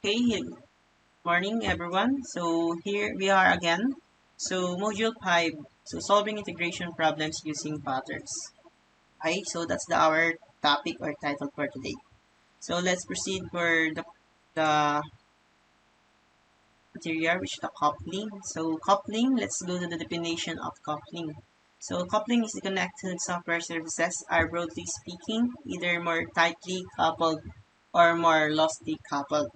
Hey, morning everyone. So here we are again. So module 5, so solving integration problems using patterns. Okay, so that's our topic or title for today. So let's proceed for the material, which is the coupling. So coupling, let's go to the definition of coupling. So coupling is the connected software services are broadly speaking either more tightly coupled or more loosely coupled.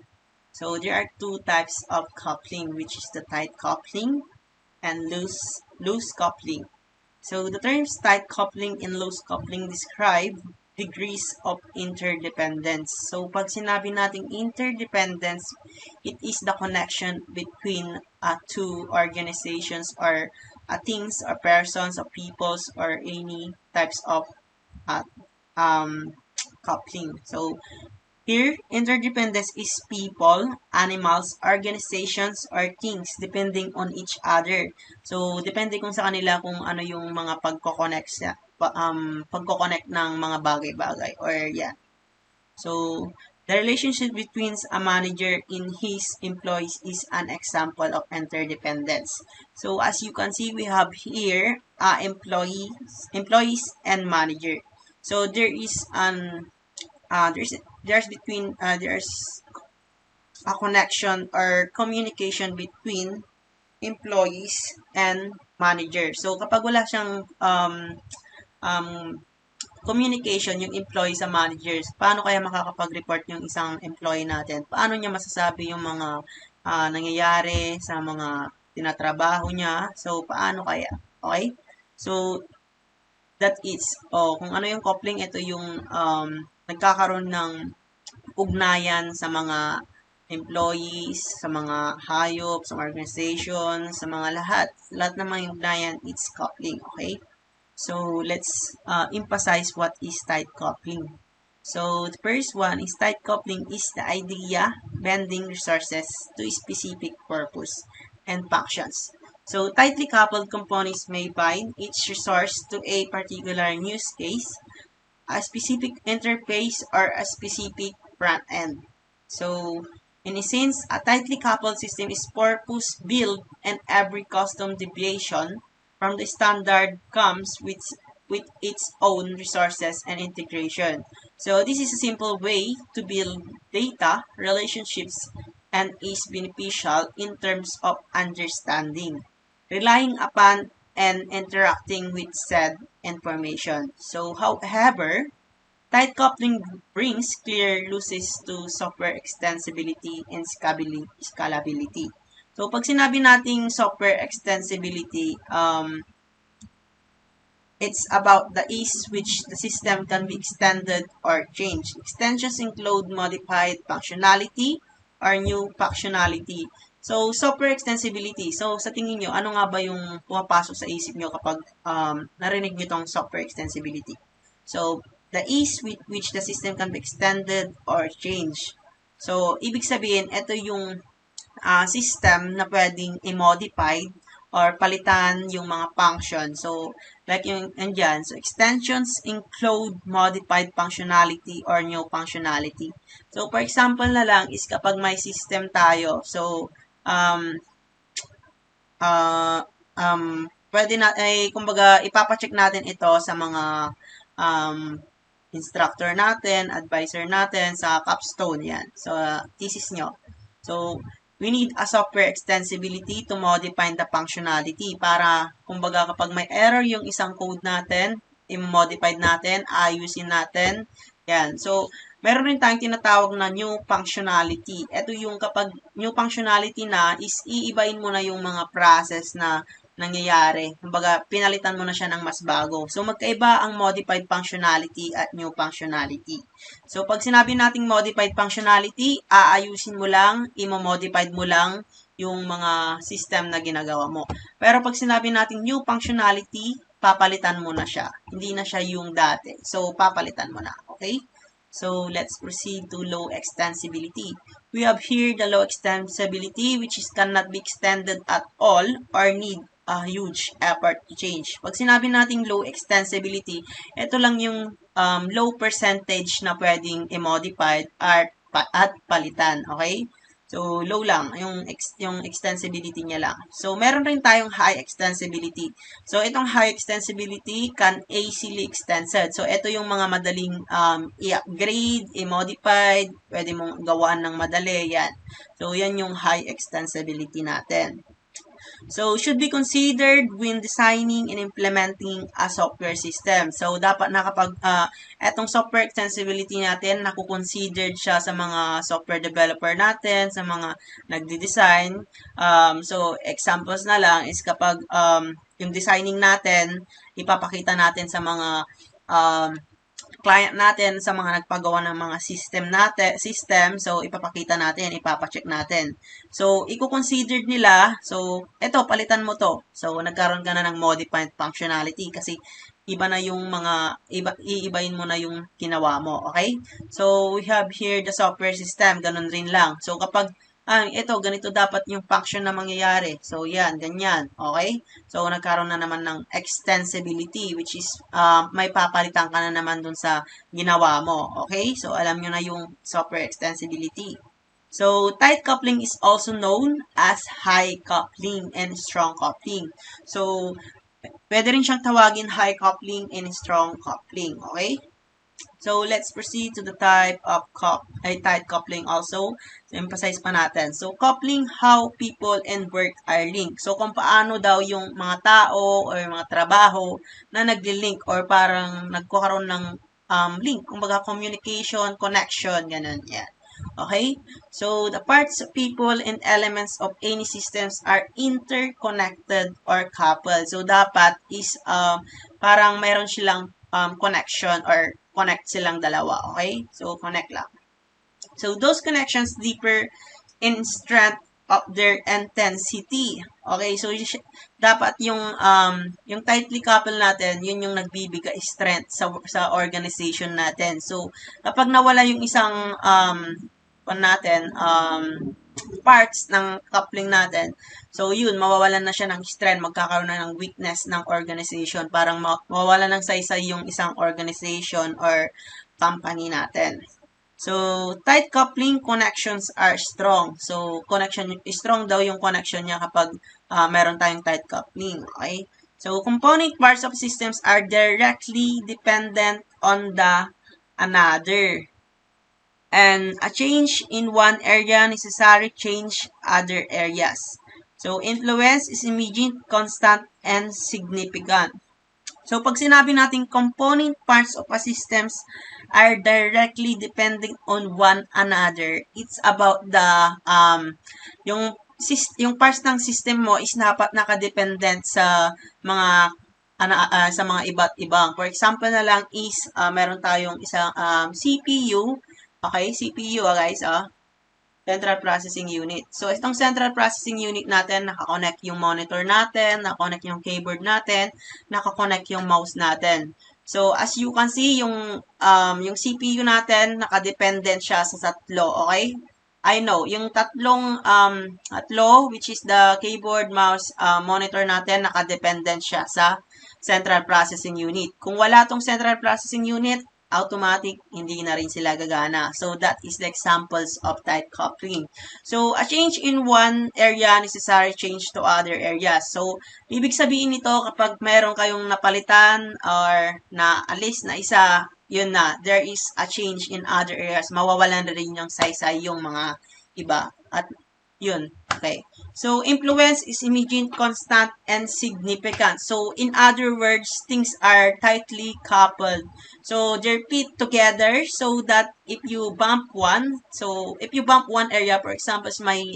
So there are two types of coupling, which is the tight coupling and loose coupling. So the terms tight coupling and loose coupling describe degrees of interdependence. So pag sinabi nating interdependence, it is the connection between two organizations or things or persons or peoples or any types of uh, um, coupling. So here, interdependence is people, animals, organizations, or things depending on each other. So, depende kung sa kanila kung ano yung mga pagko-connect ng mga bagay-bagay or yan. So, the relationship between a manager and his employees is an example of interdependence. So, as you can see, we have here employees and manager. So, there is an there's a connection or communication between employees and manager. So kapag wala siyang um, communication yung employee sa managers, paano kaya makakapag-report yung isang employee natin? Paano niya masasabi yung mga nangyayari sa mga tinatrabaho niya? So paano kaya? Okay? So that is, kung ano yung coupling, ito yung nagkakaroon ng ugnayan sa mga employees, sa mga hayop, sa organization, sa mga lahat. Lahat ng mga ugnayan, it's coupling, okay? So, let's emphasize what is tight coupling. So, the first one is tight coupling is the idea bending resources to a specific purpose and functions. So, tightly coupled components may bind each resource to a particular use case, a specific interface, or a specific front end. So, in a sense, a tightly coupled system is purpose-built and every custom deviation from the standard comes with its own resources and integration. So, this is a simple way to build data, relationships, and is beneficial in terms of understanding, relying upon and interacting with said information. So, however, tight coupling brings clear losses to software extensibility and scalability. So, pag sinabi nating software extensibility, it's about the ease which the system can be extended or changed. Extensions include modified functionality or new functionality. So, software extensibility. So, sa tingin nyo, ano nga ba yung pumapasok sa isip nyo kapag narinig nyo tong software extensibility? So, the ease with which the system can be extended or changed. So, ibig sabihin, ito yung system na pwedeng i-modify or palitan yung mga function. So, like yung andyan. So, extensions include modified functionality or new functionality. So, for example na lang is kapag may system tayo. So, pwede na, kumbaga, ipapacheck natin ito sa mga instructor natin, advisor natin, sa capstone yan. So, thesis nyo. So, we need a software extensibility to modify the functionality para, kumbaga, kapag may error yung isang code natin, i-modify natin, ayusin natin. Yan. So, meron rin tayong tinatawag na new functionality. Ito yung kapag new functionality na is iibahin mo na yung mga process na nangyayari. Kumbaga, pinalitan mo na siya ng mas bago. So, magkaiba ang modified functionality at new functionality. So, pag sinabi nating modified functionality, aayusin mo lang, imo-modified mo lang yung mga system na ginagawa mo. Pero pag sinabi nating new functionality, papalitan mo na siya. Hindi na siya yung dati. So, papalitan mo na. Okay? So, let's proceed to low extensibility. We have here the low extensibility which is cannot be extended at all or need a huge effort to change. Pag sinabi nating low extensibility, ito lang yung low percentage na pwedeng i-modified at palitan. Okay? So, low lang, yung extensibility niya lang. So, meron rin tayong high extensibility. So, itong high extensibility can easily extended. So, ito yung mga madaling i-upgrade, i-modified, pwede mong gawaan ng madali, yan. So, yan yung high extensibility natin. So, should be considered when designing and implementing a software system. So, dapat na kapag etong software extensibility natin, nakukonsidered siya sa mga software developer natin, sa mga nagdi-design. So, examples na lang is kapag yung designing natin, ipapakita natin sa mga client natin, sa mga nagpagawa ng mga system, so ipapakita natin, ipapacheck natin. So, i-considered nila, so, eto, palitan mo to. So, nagkaroon ka na ng modified functionality kasi iba na yung mga, iibayin mo na yung ginawa mo, okay? So, we have here the software system, ganun rin lang. So, kapag ito, ganito dapat yung function na mangyayari. So, yan, ganyan. Okay? So, nagkaroon na naman ng extensibility, which is, may papalitan ka na naman dun sa ginawa mo. Okay? So, alam nyo na yung software extensibility. So, tight coupling is also known as high coupling and strong coupling. So, pwede rin siyang tawagin high coupling and strong coupling. Okay? So, let's proceed to the type of tight coupling also. So, emphasize pa natin. So, coupling, how people and work are linked. So, kung paano daw yung mga tao or mga trabaho na nagli-link or parang nagkakaroon ng link. Kumbaga, communication, connection, ganun. Yan. Okay? So, the parts, people, and elements of any systems are interconnected or coupled. So, dapat is parang mayroon silang connection or connect silang dalawa. Okay? So, connect lang. So, those connections differ in strength of their intensity. Okay? So, dapat yung tightly coupled natin, yun yung nagbibigay strength sa organization natin. So, kapag nawala yung isang parts ng coupling natin. So, yun, mawawalan na siya ng strength, magkakaroon na ng weakness ng organization, parang mawawalan ng saysay yung isang organization or company natin. So, tight coupling connections are strong. So, strong daw yung connection niya kapag meron tayong tight coupling. Okay? So, component parts of systems are directly dependent on the another. And a change in one area necessarily change other areas. So, influence is immediate, constant, and significant. So, pag sinabi natin component parts of a systems are directly depending on one another, it's about the, yung parts ng system mo is dapat nakadependent sa mga sa mga iba't ibang. For example na lang is, meron tayong isang CPU. Okay, CPU guys, Central Processing Unit. So, itong Central Processing Unit natin, nakakonect yung monitor natin, nakakonect yung keyboard natin, nakakonect yung mouse natin. So, as you can see, yung CPU natin, nakadependent siya sa tatlo, okay? I know, yung tatlo, which is the keyboard, mouse, monitor natin, nakadependent siya sa Central Processing Unit. Kung wala tong Central Processing Unit, automatic, hindi na rin sila gagana. So, that is the examples of tight coupling. So, a change in one area necessary change to other areas. So, ibig sabihin nito kapag meron kayong napalitan or naalis na isa, yun na, there is a change in other areas. Mawawalan na rin yung saysay yung mga iba. At yun, okay. So, influence is immediate, constant, and significant. So, in other words, things are tightly coupled. So, they're fit together so that if you bump one area, for example, may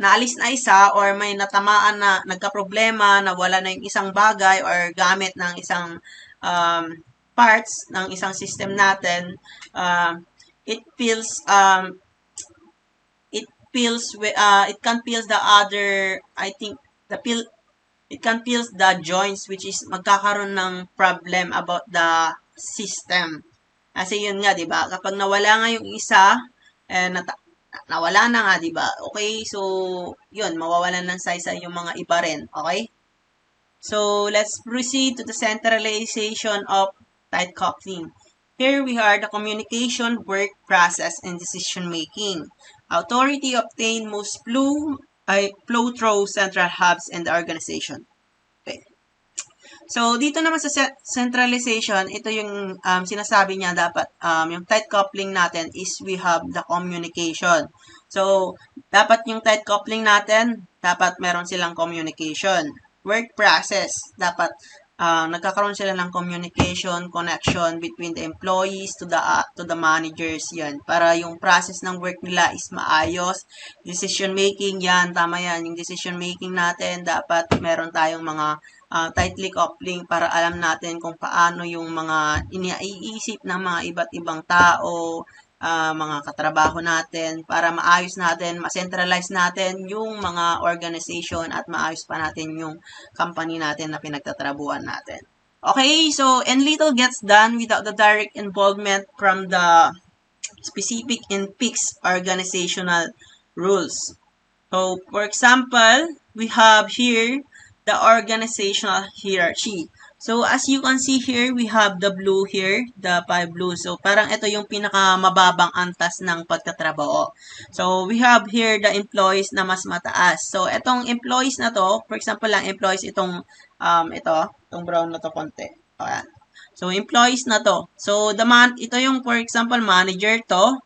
naalis na isa or may natamaan na nagka-problema, na wala na yung isang bagay or gamit ng isang parts ng isang system natin, it can feel the other, I think, it can feel the joints, which is magkakaroon ng problem about the system. Kasi yun nga, di ba? Kapag nawala nga yung isa, nawala na nga, di ba? Okay, so, yun, mawawalan ng saysay yung mga iba rin. Okay? So, let's proceed to the centralization of tight coupling. Here we are the communication, work, process, and decision making. Authority obtained most flow through central hubs in the organization. Okay. So, dito naman sa centralization, ito yung sinasabi niya dapat, yung tight coupling natin is we have the communication. So, dapat yung tight coupling natin, dapat meron silang communication. Work process, dapat nagkakaroon sila ng communication, connection between the employees to the managers, yan. Para yung process ng work nila is maayos. Decision making, yan, tama yan. Yung decision making natin, dapat meron tayong mga tightly coupling para alam natin kung paano yung mga iniisip ng mga iba't ibang tao, mga katrabaho natin, para maayos natin, ma-centralize natin yung mga organization at maayos pa natin yung company natin na pinagtatrabuhan natin. Okay, so and little gets done without the direct involvement from the specific and fixed organizational rules. So, for example, we have here the organizational hierarchy. So, as you can see here, we have the blue here, the 5 blue. So, parang ito yung pinakamababang antas ng pagtatrabaho. So, we have here the employees na mas mataas. So, itong employees na to, for example lang, employees itong brown na to konti. Ayan. So, employees na to. So, ito yung, for example, manager to,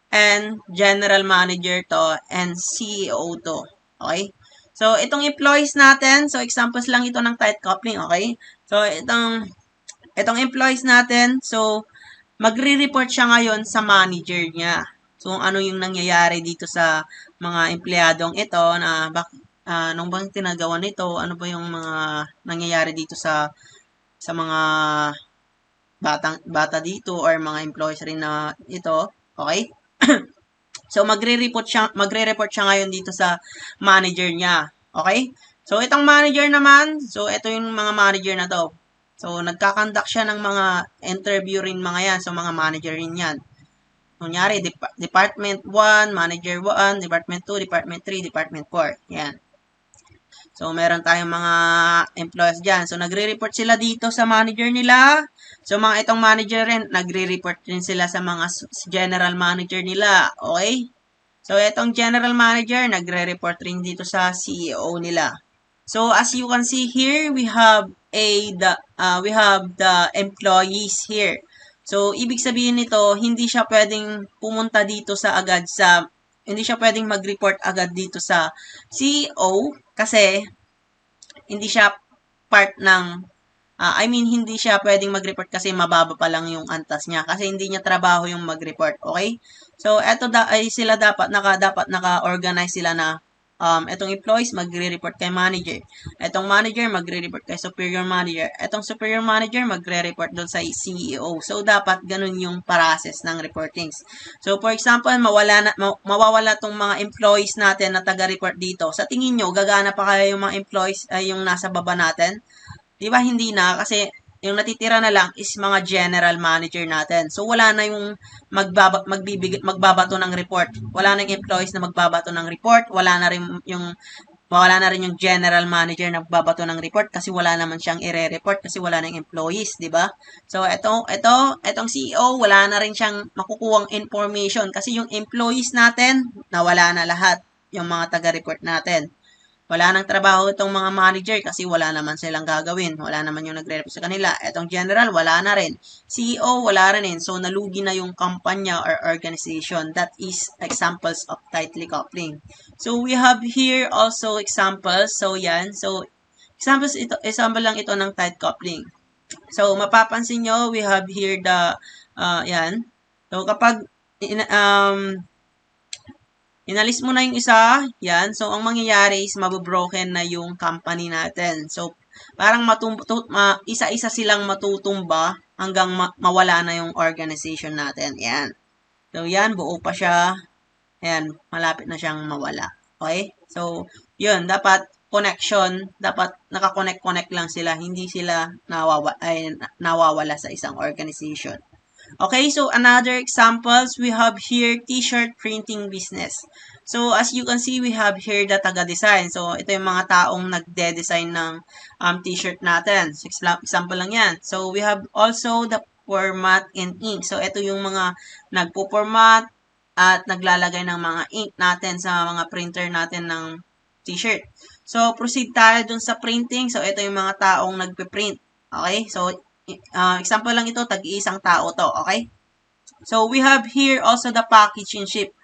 and general manager to, and CEO to. Okay? So, itong employees natin, so examples lang ito ng tight coupling, okay? So, itong employees natin, so, magre-report siya ngayon sa manager niya. So, ano yung nangyayari dito sa mga empleyadong ito na anong bang tinagawa nito? Ano ba yung mga nangyayari dito sa mga bata dito or mga employees rin na ito, okay? So, magre-report siya ngayon dito sa manager niya. Okay? So, itong manager naman, so, ito yung mga manager na to. So, nagkakandak siya ng mga interview rin mga yan. So, mga manager rin yan. Kunyari, Department 1, Manager 1, Department 2, Department 3, Department 4. Yan. So, meron tayong mga employees dyan. So, nagre-report sila dito sa manager nila. So, mga itong manager rin, nagre-report rin sila sa mga general manager nila. Okay? So, itong general manager, nagre-report rin dito sa CEO nila. So, as you can see here, we have the employees here. So, ibig sabihin nito, hindi siya pwedeng pumunta dito hindi siya pwedeng mag-report agad dito sa CEO kasi hindi siya part ng hindi siya pwedeng mag-report kasi mababa pa lang yung antas niya kasi hindi niya trabaho yung mag-report, okay? So, sila dapat naka-organize sila na etong employees magre-report kay manager. Etong manager magre-report kay superior manager. Etong superior manager magre-report doon sa CEO. So, dapat ganun yung process ng reportings. So, for example, mawawala tong mga employees natin na taga-report dito. Sa tingin nyo, gagana pa kaya yung mga employees yung nasa baba natin? Di ba hindi na? Kasi yung natitira na lang is mga general manager natin. So, wala na yung magbabato ng report. Wala na yung employees na magbabato ng report. Wala na rin yung general manager na magbabato ng report kasi wala naman siyang ire-report kasi wala na yung employees, di ba? So, etong CEO, wala na rin siyang makukuhang information kasi yung employees natin, nawala na lahat yung mga taga-report natin. Wala nang trabaho itong mga manager kasi wala naman silang gagawin. Wala naman yung nagre-report sa kanila. Itong general, wala na rin. CEO, wala rin. So, nalugi na yung kampanya or organization. That is examples of tightly coupling. So, we have here also examples. So, yan. So, example lang ito ng tight coupling. So, mapapansin nyo, we have here yan. So, kapag inalis mo na yung isa, yan. So, ang mangyayari is mabobroken na yung company natin. So, parang isa-isa silang matutumba hanggang mawala na yung organization natin. Yan. So, yan, buo pa siya. Ayan, malapit na siyang mawala. Okay? So, yun, dapat connection, dapat nakakonect-connect lang sila, hindi sila nawawala sa isang organization. Okay, so another examples, we have here t-shirt printing business. So, as you can see, we have here the taga-design. So, ito yung mga taong nagde-design ng t-shirt natin. So, example lang yan. So, we have also the format and ink. So, ito yung mga nagpo-format at naglalagay ng mga ink natin sa mga printer natin ng t-shirt. So, proceed tayo dun sa printing. So, ito yung mga taong nagpe-print. Okay? So, example lang ito, tag-iisang tao to. Okay? So, we have here also the package and ship.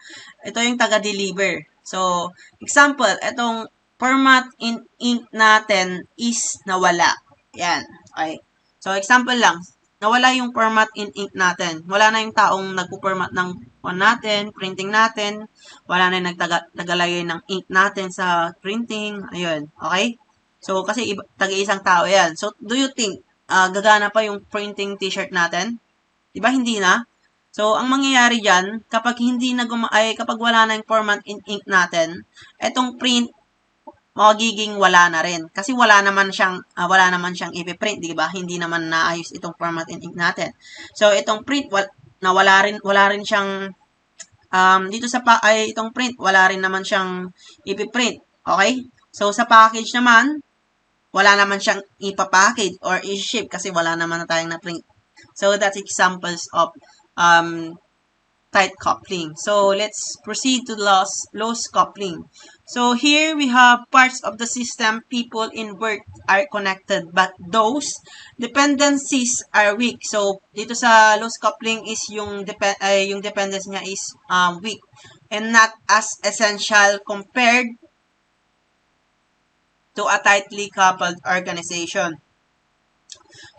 Ito yung taga-deliver. So, example, itong format in ink natin is nawala. Yan. Okay. So, example lang. Nawala yung format in ink natin. Wala na yung taong nagpo-format ng natin, printing natin. Wala na yung nagtagalagay ng ink natin sa printing. Ayun. Okay? So, kasi tag-iisang tao yan. So, do you think gagana pa yung printing t-shirt natin? Diba hindi na? So, ang mangyayari dyan, kapag hindi na kapag wala na yung format in ink natin, etong print, magiging wala na rin. Kasi wala naman siyang ipiprint, di ba? Hindi naman naayos itong format in ink natin. So, itong print, na wala rin siyang, dito sa itong print, wala rin naman siyang ipiprint. Okay? So, sa package naman, wala naman siyang ipapackage or i-ship kasi wala naman na tayong na-print. So, that's examples of tight coupling. So, let's proceed to loose coupling. So, here we have parts of the system, people in work are connected, but those dependencies are weak. So, dito sa loose coupling is yung dependence niya is weak and not as essential compared to a tightly coupled organization.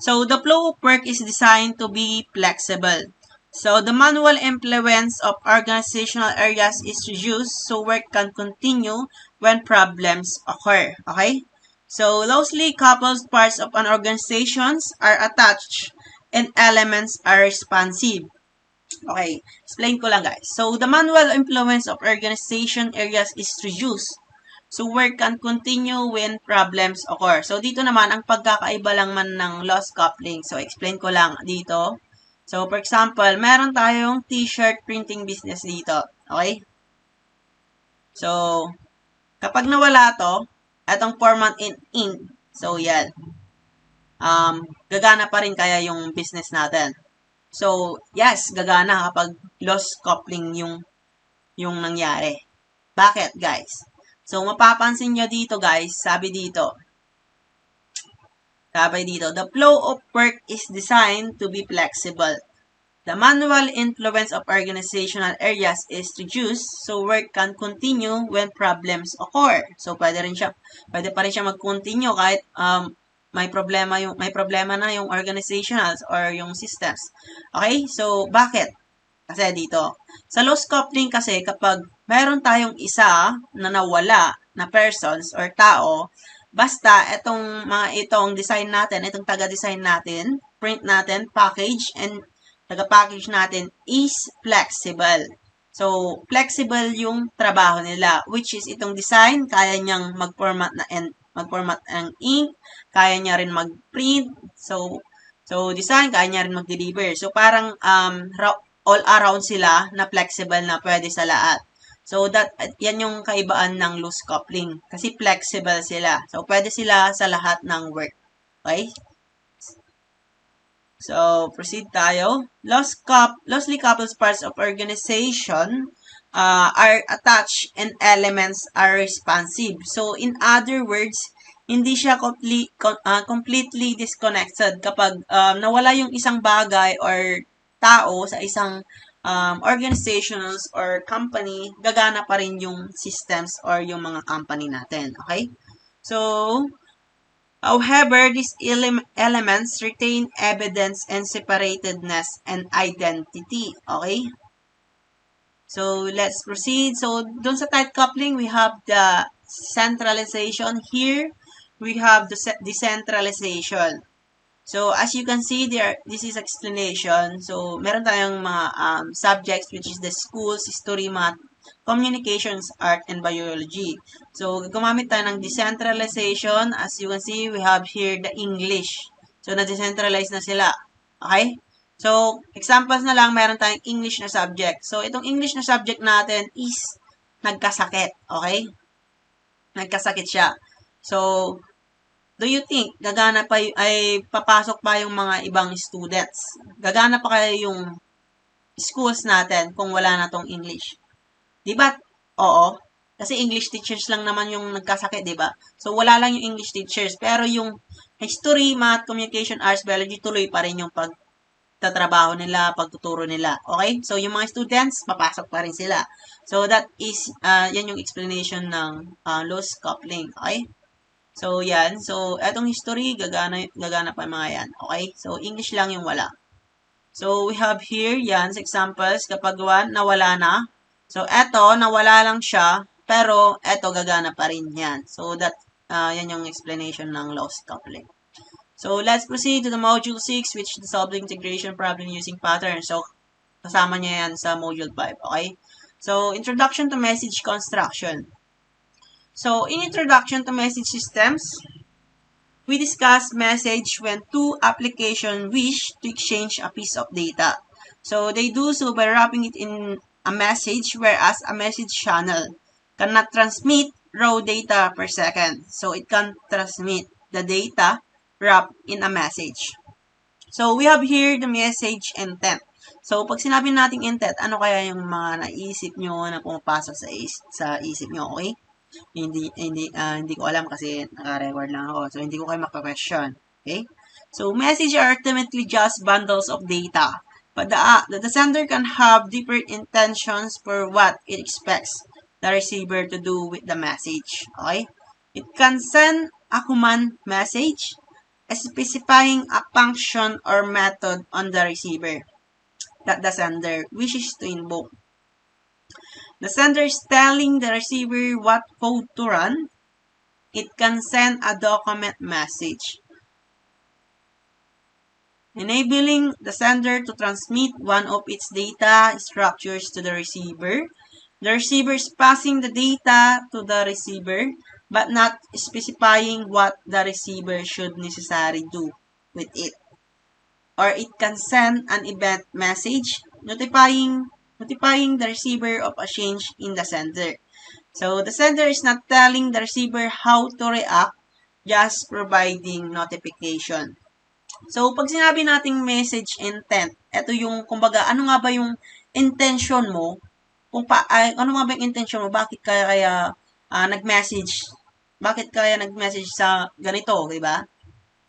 So, the flow of work is designed to be flexible. So, the manual influence of organizational areas is reduced so work can continue when problems occur. Okay? So, loosely coupled parts of an organization are attached and elements are responsive. Okay, explain ko lang guys. So, the manual influence of organization areas is reduced so work can continue when problems occur. So, dito naman, ang pagkakaiba lang man ng loose coupling. So, explain ko lang dito. So, for example, meron tayong t-shirt printing business dito. Okay? So, kapag nawala to, itong format in ink. So, yan. Gagana pa rin kaya yung business natin. So, yes, gagana kapag loose coupling yung nangyari. Bakit, guys? So, mapapansin nyo dito, guys, sabi dito, the flow of work is designed to be flexible. The manual influence of organizational areas is reduced so work can continue when problems occur. So, pwede pa rin siya mag-continue kahit may problema na yung organizationals or yung systems. Okay? So, bakit? Kasi dito, sa loose coupling kasi kapag meron tayong isa na nawala na persons or tao, basta itong design natin, itong taga-design natin, print natin, package, and taga-package natin is flexible. So, flexible yung trabaho nila, which is itong design, kaya niyang mag-format ng ink, kaya niya rin mag-print, so design, kaya niya rin mag-deliver. So, parang all around sila na flexible na pwede sa lahat. So, yan yung kaibaan ng loose coupling. Kasi flexible sila. So, pwede sila sa lahat ng work. Okay? So, proceed tayo. Loosely coupled parts of organization are attached and elements are responsive. So, in other words, hindi siya completely disconnected kapag nawala yung isang bagay or tao sa isang organizations or company, gagana pa rin yung systems or yung mga company natin. Okay? So, however, these elements retain evidence and separatedness and identity. Okay? So, let's proceed. So, dun sa tight coupling, we have the centralization. Here, we have the decentralization. So, as you can see there, this is explanation. So, meron tayong mga subjects which is the schools, history, math, communications, art, and biology. So, gumamit tayo ng decentralization. As you can see, we have here the English. So, na-decentralize na sila. Okay? So, examples na lang, meron tayong English na subject. So, itong English na subject natin is nagkasakit. Okay? Nagkasakit siya. So, do you think gagana pa ay papasok pa yung mga ibang students? Gagana pa kaya yung schools natin kung wala na tong English? 'Di ba? Oo. Kasi English teachers lang naman yung nagkasakit, 'di ba? So wala lang yung English teachers, pero yung history, math, communication, arts, biology tuloy pa rin yung pagtatrabaho nila, pagtuturo nila. Okay? So yung mga students, papasok pa rin sila. So that is yan yung explanation ng loose coupling. Okay? So, yan. So, etong history, gagana pa mga yan. Okay? So, English lang yung wala. So, we have here, yan, examples. Kapag one, nawala na. So, eto, nawala lang siya. Pero, eto, gagana pa rin yan. So, yan yung explanation ng lost coupling. So, let's proceed to the module 6, which is the solving integration problem using patterns. So, kasama niya yan sa module 5. Okay? So, introduction to message construction. So, in introduction to message systems, we discuss message when two applications wish to exchange a piece of data. So, they do so by wrapping it in a message, whereas a message channel cannot transmit raw data per second. So, it can transmit the data wrapped in a message. So, we have here the message intent. So, pag sinabi natin intent, ano kaya yung mga naisip nyo na pumapasok sa isip nyo, okay? Hindi ko alam kasi naka-record lang ako. So, hindi ko kayo maka-question. Okay? So, message are ultimately just bundles of data. But the sender can have different intentions for what it expects the receiver to do with the message. Okay? It can send a command message specifying a function or method on the receiver that the sender wishes to invoke. The sender is telling the receiver what code to run. It can send a document message, enabling the sender to transmit one of its data structures to the receiver. The receiver is passing the data to the receiver, but not specifying what the receiver should necessarily do with it. Or it can send an event message notifying the receiver of a change in the sender. So, the sender is not telling the receiver how to react, just providing notification. So, pag sinabi nating message intent, ito yung, kumbaga, ano nga ba yung intention mo? Ano nga ba yung intention mo? Bakit kaya nag-message? Bakit kaya nag-message sa ganito, di ba?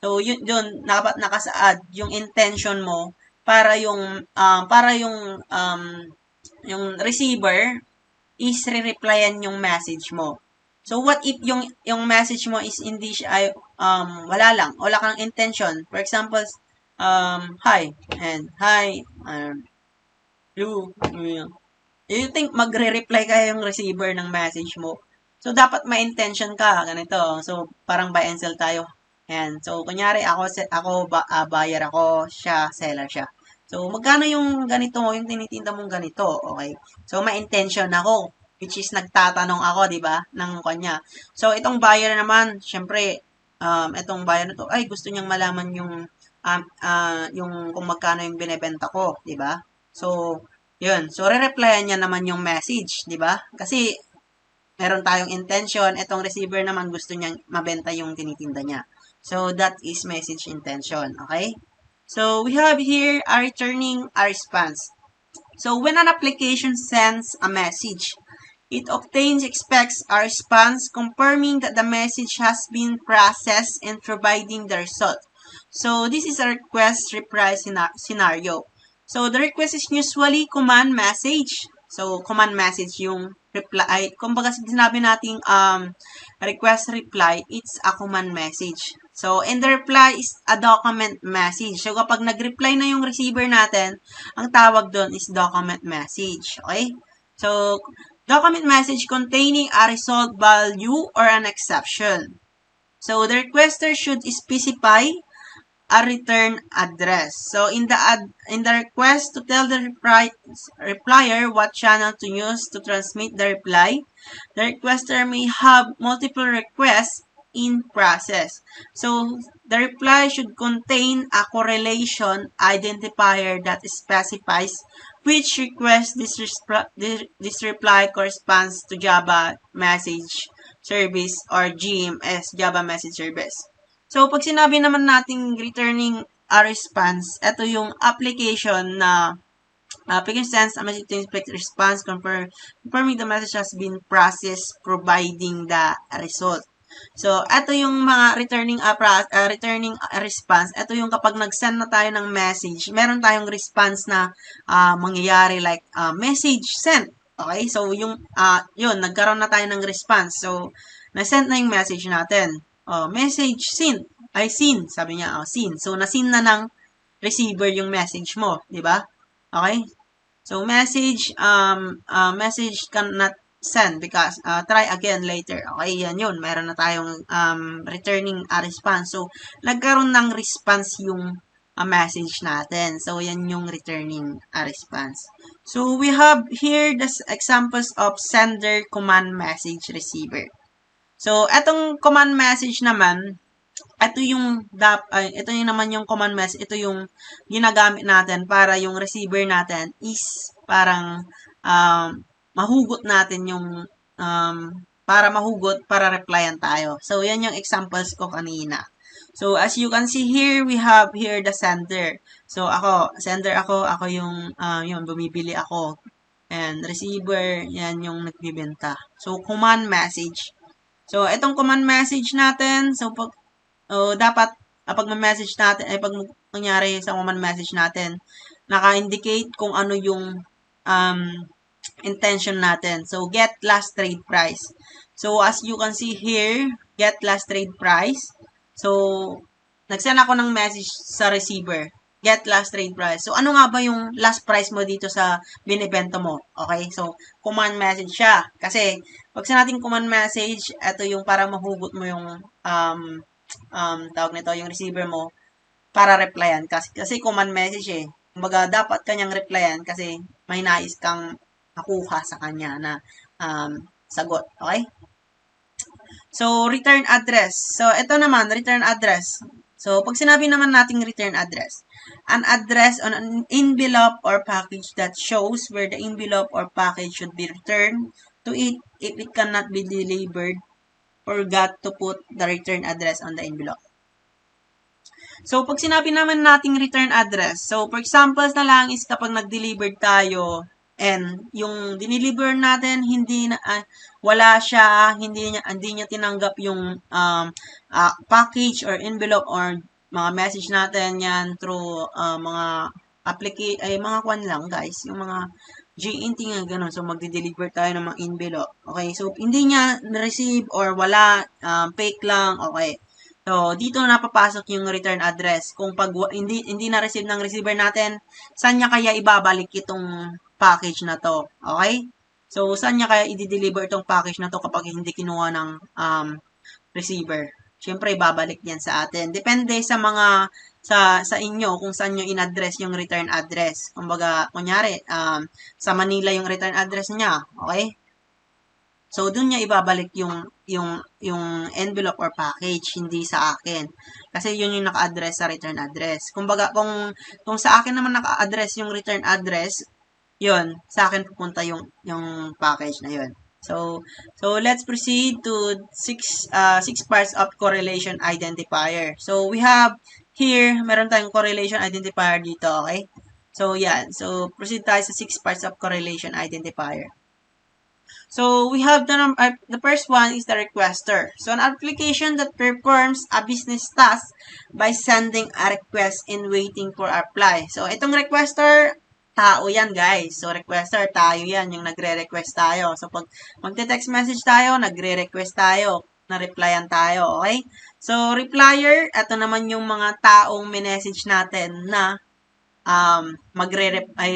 So, yun dapat nakasaad yung intention mo para yung receiver is re-replyan yung message mo. So, what if yung message mo is hindi siya wala kang intention. For example, hi, and hi, you think magre-reply kaya yung receiver ng message mo? So, dapat may intention ka, ganito. So, parang buy and sell tayo. Ayan. So, kunyari, buyer ako, siya, seller siya. So, magkano yung ganito, yung tinitinda mong ganito, okay? So, may intention ako, which is nagtatanong ako, di ba, ng kanya. So, itong buyer naman, syempre, itong buyer na to, ay, gusto niyang malaman yung kung magkano yung binebenta ko, di ba? So, yun. So, re-replyan niya naman yung message, di ba? Kasi, meron tayong intention, itong receiver naman gusto niyang mabenta yung tinitinda niya. So, that is message intention. Okay? So, we have here a returning a response. So, when an application sends a message, it expects a response confirming that the message has been processed and providing the result. So, this is a request-reply scenario. So, the request is usually command message. So, command message yung reply. Kumbaga sinabi nating request-reply, it's a command message. So, and the reply is a document message. So, kapag nag-reply na yung receiver natin, ang tawag doon is document message. Okay? So, document message containing a result value or an exception. So, the requester should specify a return address. So, in the request to tell the replier what channel to use to transmit the reply, the requester may have multiple requests in process. So, the reply should contain a correlation identifier that specifies which request this reply corresponds to Java Message Service or GMS, Java Message Service. So, pag sinabi naman nating returning a response, ito yung application na application sends a message to inspect response confirming the message has been processed, providing the result. So, ito yung mga returning response. Ito yung kapag nag-send na tayo ng message, meron tayong response na mangyayari like message sent. Okay? So, yun, nagkaroon na tayo ng response. So, na-send na yung message natin. Message seen. Seen. Sabi niya, seen. So, na-seen na ng receiver yung message mo. Di ba? Okay? So, message cannot send because try again later. Okay, yan yun. Meron na tayong returning a response. So, nagkaroon ng response yung message natin. So, yan yung returning a response. So, we have here the examples of sender, command, message, receiver. So, etong command message naman, ito yung naman yung command message, ito yung ginagamit natin para yung receiver natin is parang mahugot natin yung para replyan tayo. So, yan yung examples ko kanina. So, as you can see here, we have here the sender. So, sender ako yung bumibili ako. And receiver, yan yung nagbibenta. So, command message. So, itong command message natin, dapat pag message natin, pag nangyari sa command message natin, naka-indicate kung ano yung intention natin. So, get last trade price. So, as you can see here, get last trade price. So, nag-send ako ng message sa receiver. Get last trade price. So, ano nga ba yung last price mo dito sa binibenta mo? Okay? So, command message siya. Kasi, pag sa nating command message, ito yung para mahugot mo yung tawag nito, yung receiver mo para replyan. Kasi command message eh. Kumbaga, dapat kanyang replyan kasi may nais kang makuha sa kanya na sagot. Okay? So, return address. So, ito naman, return address. So, pag sinabi naman nating return address, an address on an envelope or package that shows where the envelope or package should be returned to it if it cannot be delivered or got to put the return address on the envelope. So, pag sinabi naman nating return address, so, for example na lang is kapag nag-deliver tayo and yung dineliver natin, wala siya, hindi niya tinanggap yung package or envelope or mga message natin yan through mga mga kwan lang guys, yung mga GNT nga ganun. So, magde-deliver tayo ng mga envelope. Okay, so, hindi niya na-receive or wala, fake lang, okay. So, dito na napapasok yung return address. Kung pag hindi na-receive ng receiver natin, saan niya kaya ibabalik itong package na to? Okay? So, saan niya kaya i-deliver itong package na to kapag hindi kinuha ng receiver? Siyempre, ibabalik yan sa atin. Depende sa sa inyo kung saan nyo in-address yung return address. Kumbaga, kunyari, sa Manila yung return address niya. Okay? So, dun niya ibabalik yung envelope or package, hindi sa akin. Kasi yun yung naka-address sa return address. Kumbaga, kung sa akin naman naka-address yung return address, yun, sa akin pupunta yung package na yun. So let's proceed to six parts of correlation identifier. So, we have here, meron tayong correlation identifier dito, okay? So, yan. So, proceed tayo sa 6 parts of correlation identifier. So, we have the first one is the requester. So, an application that performs a business task by sending a request and waiting for a reply. So, itong requester, tao yan, guys. So, requester, tayo yan, yung nagre-request tayo. So, pag magte-text message tayo, nagre-request tayo, na-replyan tayo, okay? So, replier, ito naman yung mga taong minessage natin na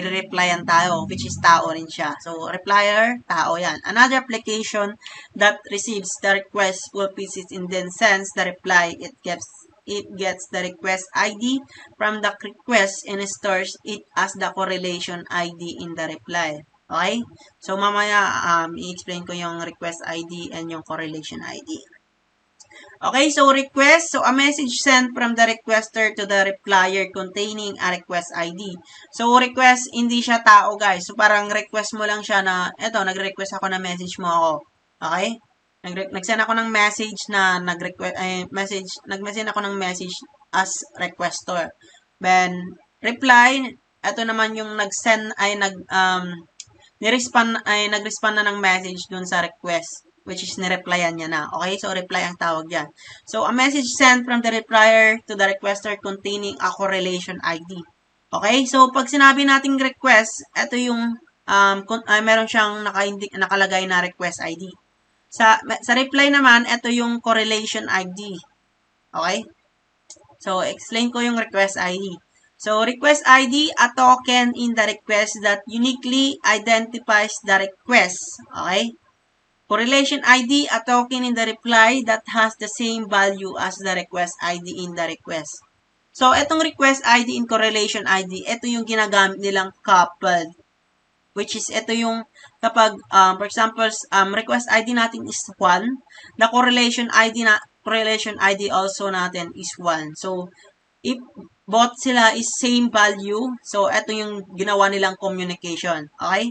replyan tayo, which is tao rin siya. So, replier, tao yan. Another application that receives the request fulfills it and then sends the reply. It gets the request ID from the request and stores it as the correlation ID in the reply. Okay? So, mamaya, i-explain ko yung request ID and yung correlation ID. Okay, so request. So, a message sent from the requester to the replier containing a request ID. So, request, hindi siya tao, guys. So, parang request mo lang siya na, eto, nag-request ako na message mo ako. Okay? Nag-send ako ng message na nag-send ako ng message as requester. Then, reply, ito naman yung nag-send ay nag-respond na ng message dun sa request, which is nireplyan niya na. Okay? So, reply ang tawag dyan. So, a message sent from the replier to the requester containing a correlation ID. Okay? So, pag sinabi nating request, ito yung meron siyang nakalagay na request ID. Sa reply naman, ito yung correlation ID. Okay? So, explain ko yung request ID. So, request ID, a token in the request that uniquely identifies the request. Okay? Correlation ID, a token in the reply that has the same value as the request ID in the request. So, itong request ID in correlation ID, ito yung ginagamit nilang coupled. Which is, ito yung kapag, for example, request ID natin is 1, the correlation ID also natin is 1. So, if both sila is same value, so ito yung ginawa nilang communication. Okay?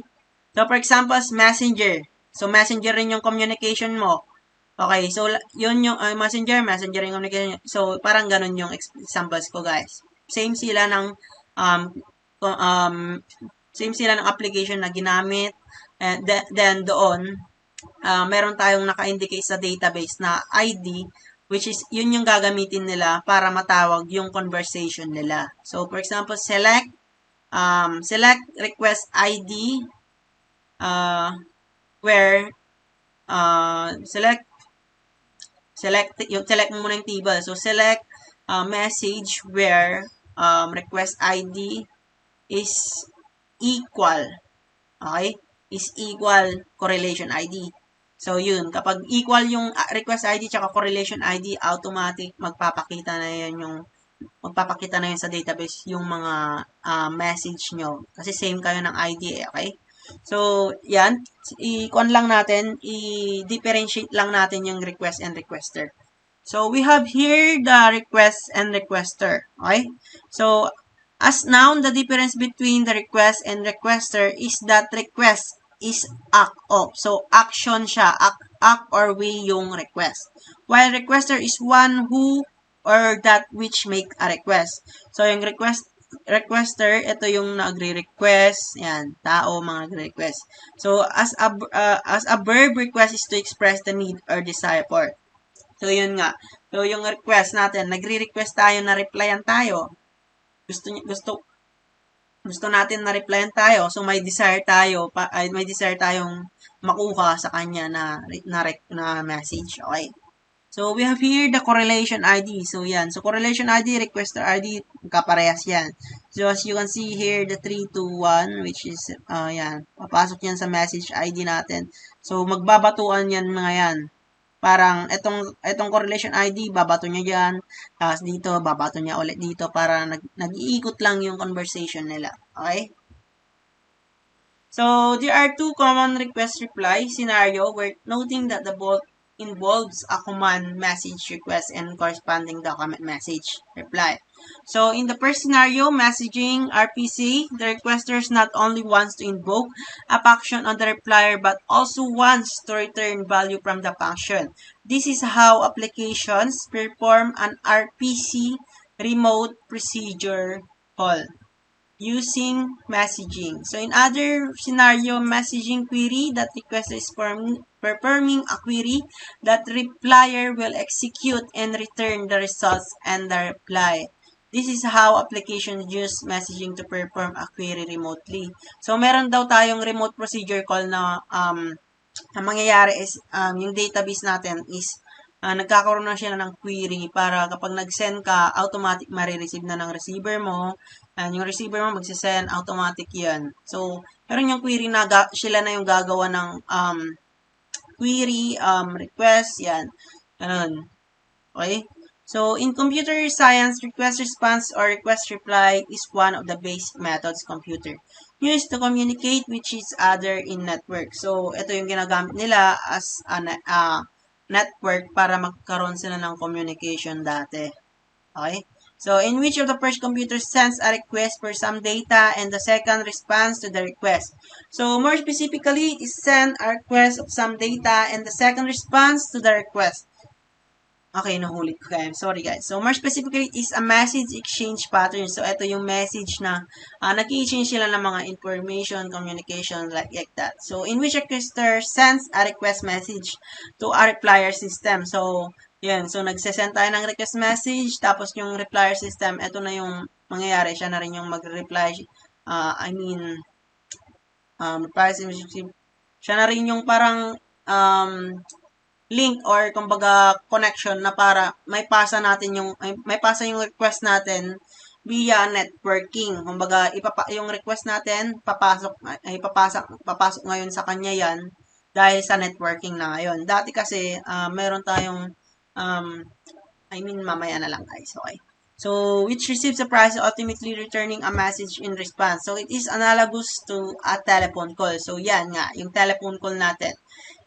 So, for example, messenger. So, messenger rin yung communication mo. Okay, so yun yung messenger yung communication. So, parang ganun yung examples ko, guys. Same sila ng um, same sila ng application na ginamit. And then doon, meron tayong naka-indicate sa database na ID, which is yun yung gagamitin nila para matawag yung conversation nila. So, for example, select request ID where select mo muna yung table. So, select message where request ID is equal. Okay? Is equal correlation ID. So, yun. Kapag equal yung request ID tsaka correlation ID, automatic magpapakita na yun sa database yung mga message nyo. Kasi same kayo ng ID okay? So, yan. I-con lang natin, i-differentiate lang natin yung request and requester. So, we have here the request and requester. Okay? So, as noun, the difference between the request and requester is that request is act of. So, action siya. Act or way yung request. While requester is one who or that which make a request. So, yung requester, ito yung nagre-request. Yan, tao, mga nagre-request. So, as a verb, request is to express the need or desire for. So, yun nga. So, yung request natin, nagre-request tayo na replyan tayo. Gusto natin na replyan tayo. So, may desire tayong makuha sa kanya na message. Okay? So, we have here the correlation ID. So, yan. So, correlation ID, requester ID, kaparehas yan. So, as you can see here, the 321, which is, yan. Papasok yan sa message ID natin. So, magbabatuan yan mga yan. Parang, itong correlation ID, babato niya dyan. Tapos dito, babato niya ulit dito para nag-iikot lang yung conversation nila. Okay? So, there are two common request-reply scenario worth noting that the both involves a command message request and corresponding document message reply. So, in the first scenario, messaging RPC, the requester not only wants to invoke a function on the replier but also wants to return value from the function. This is how applications perform an RPC remote procedure call using messaging. So, in other scenario, messaging query, that requester is performing a query that replier will execute and return the results and the reply. This is how applications use messaging to perform a query remotely. So, meron daw tayong remote procedure call na ang mangyayari is yung database natin is nagkakaroon na siya ng query para kapag nag-send ka, automatic marireceive na ng receiver mo. And yung receiver mo magsisend, automatic yan. So, meron yung query na sila na yung gagawa ng query, request, yan. Ganun. Okay? So, in computer science, request response or request reply is one of the basic methods computer used to communicate with each other in network. So, ito yung ginagamit nila as a network para magkaroon sila ng communication dati. Okay? So, in which of the first computer sends a request for some data and the second responds to the request. So, more specifically, it is send a request of some data and the second responds to the request. Okay, nahuli ko guys. Sorry guys. So, more specifically, is a message exchange pattern. So, ito yung message na nag-exchange sila ng mga information, communication, like that. So, in which requester sends a request message to a replier system. So, yan. So, nagsesend tayo ng request message. Tapos, yung replier system, ito na yung mangyayari. Siya na rin yung mag-reply. Reply system. Siya na rin yung parang, link or kumbaga connection na para may pasa natin may pasa yung request natin via networking. Kumbaga yung request natin papasok ngayon sa kanya yan dahil sa networking na ngayon. Dati kasi meron tayong mamaya na lang guys. Okay. So, which receives a price ultimately returning a message in response. So, it is analogous to a telephone call. So, yan nga, yung telephone call natin.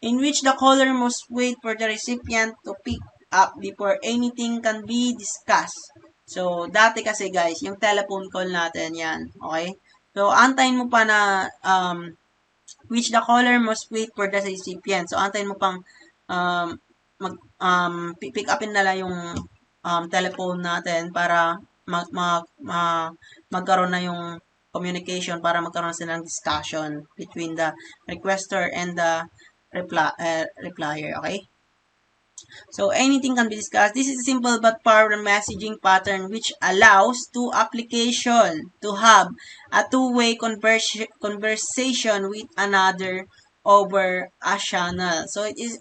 In which the caller must wait for the recipient to pick up before anything can be discussed. So, dati kasi guys, yung telephone call natin yan. Okay? So, antayin mo pa na which the caller must wait for the recipient. So, antayin mo pang pick upin nila yung telephone natin para magkaroon na yung communication, para magkaroon sila ng discussion between the requester and the replier, okay? So, anything can be discussed. This is a simple but powerful messaging pattern which allows two applications to have a two-way conversation with another over a channel. So, it is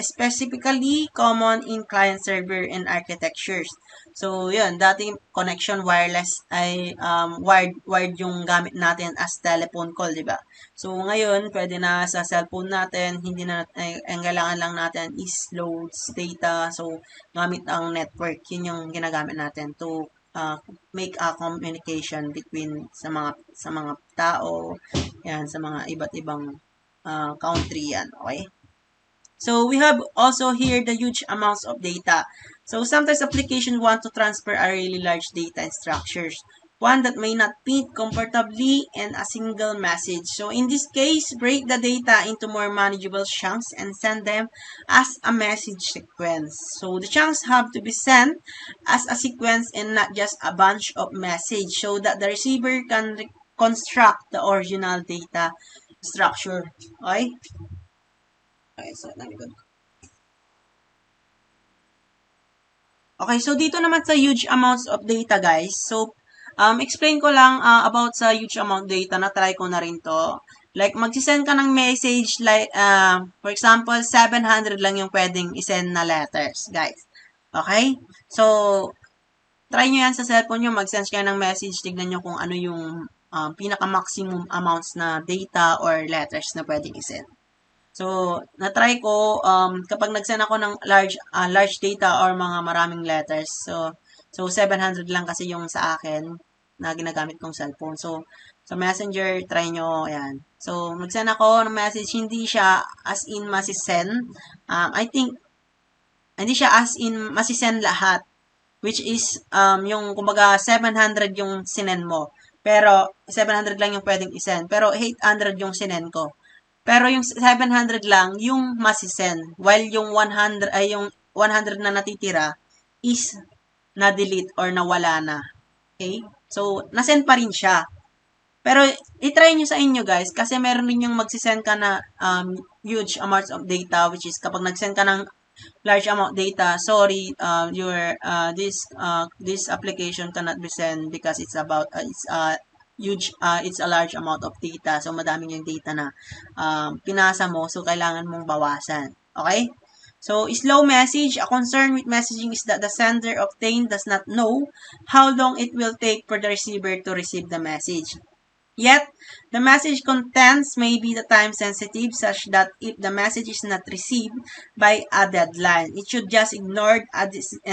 specifically common in client-server and architectures. So, yun, dating connection wireless ay wired yung gamit natin as telephone call, di ba? So, ngayon, pwede na sa cellphone natin, hindi na, ang kailangan lang natin is loads data. So, gamit ang network, yun yung ginagamit natin to make a communication between sa mga tao, yan, sa mga iba't ibang country yan, okay? So, we have also here the huge amounts of data. So, sometimes applications want to transfer a really large data structures, one that may not fit comfortably in a single message. So, in this case, break the data into more manageable chunks and send them as a message sequence. So, the chunks have to be sent as a sequence and not just a bunch of message so that the receiver can construct the original data structure. Okay? Okay, so okay, so dito naman sa huge amounts of data, guys. So, explain ko lang about sa huge amount data. Na-try ko na rin to. Like, magsisend ka ng message, like, for example, 700 lang yung pwedeng isend na letters, guys. Okay? So, try nyo yan sa cellphone nyo. Mag-send kayo ng message. Tignan nyo kung ano yung pinaka-maximum amounts na data or letters na pwedeng isend. So, na-try ko, kapag nag-send ako ng large data or mga maraming letters, so 700 lang kasi yung sa akin na ginagamit kong cellphone. So, sa Messenger, try nyo, ayan. So, nag-send ako ng message, hindi siya as in masisend. I think, hindi siya as in masisend lahat. Which is, yung, kumbaga, 700 yung sinend mo. Pero, 700 lang yung pwedeng isend. Pero, 800 yung sinend ko. Pero yung 700 lang yung masisend, while yung 100 ay yung 100 na natitira is na-delete or nawala na. Okay? So, nasend pa rin siya. Pero i-try nyo sa inyo guys kasi meron rin yung magsisend ka na huge amounts of data, which is kapag nagsend ka ng large amount data, sorry, this application cannot be sent because it's a large amount of data. So, madaming yung data na pinasa mo. So, kailangan mong bawasan. Okay? So, slow message. A concern with messaging is that the sender obtained does not know how long it will take for the receiver to receive the message. Yet, the message contents may be the time sensitive such that if the message is not received by a deadline, it should just ignored and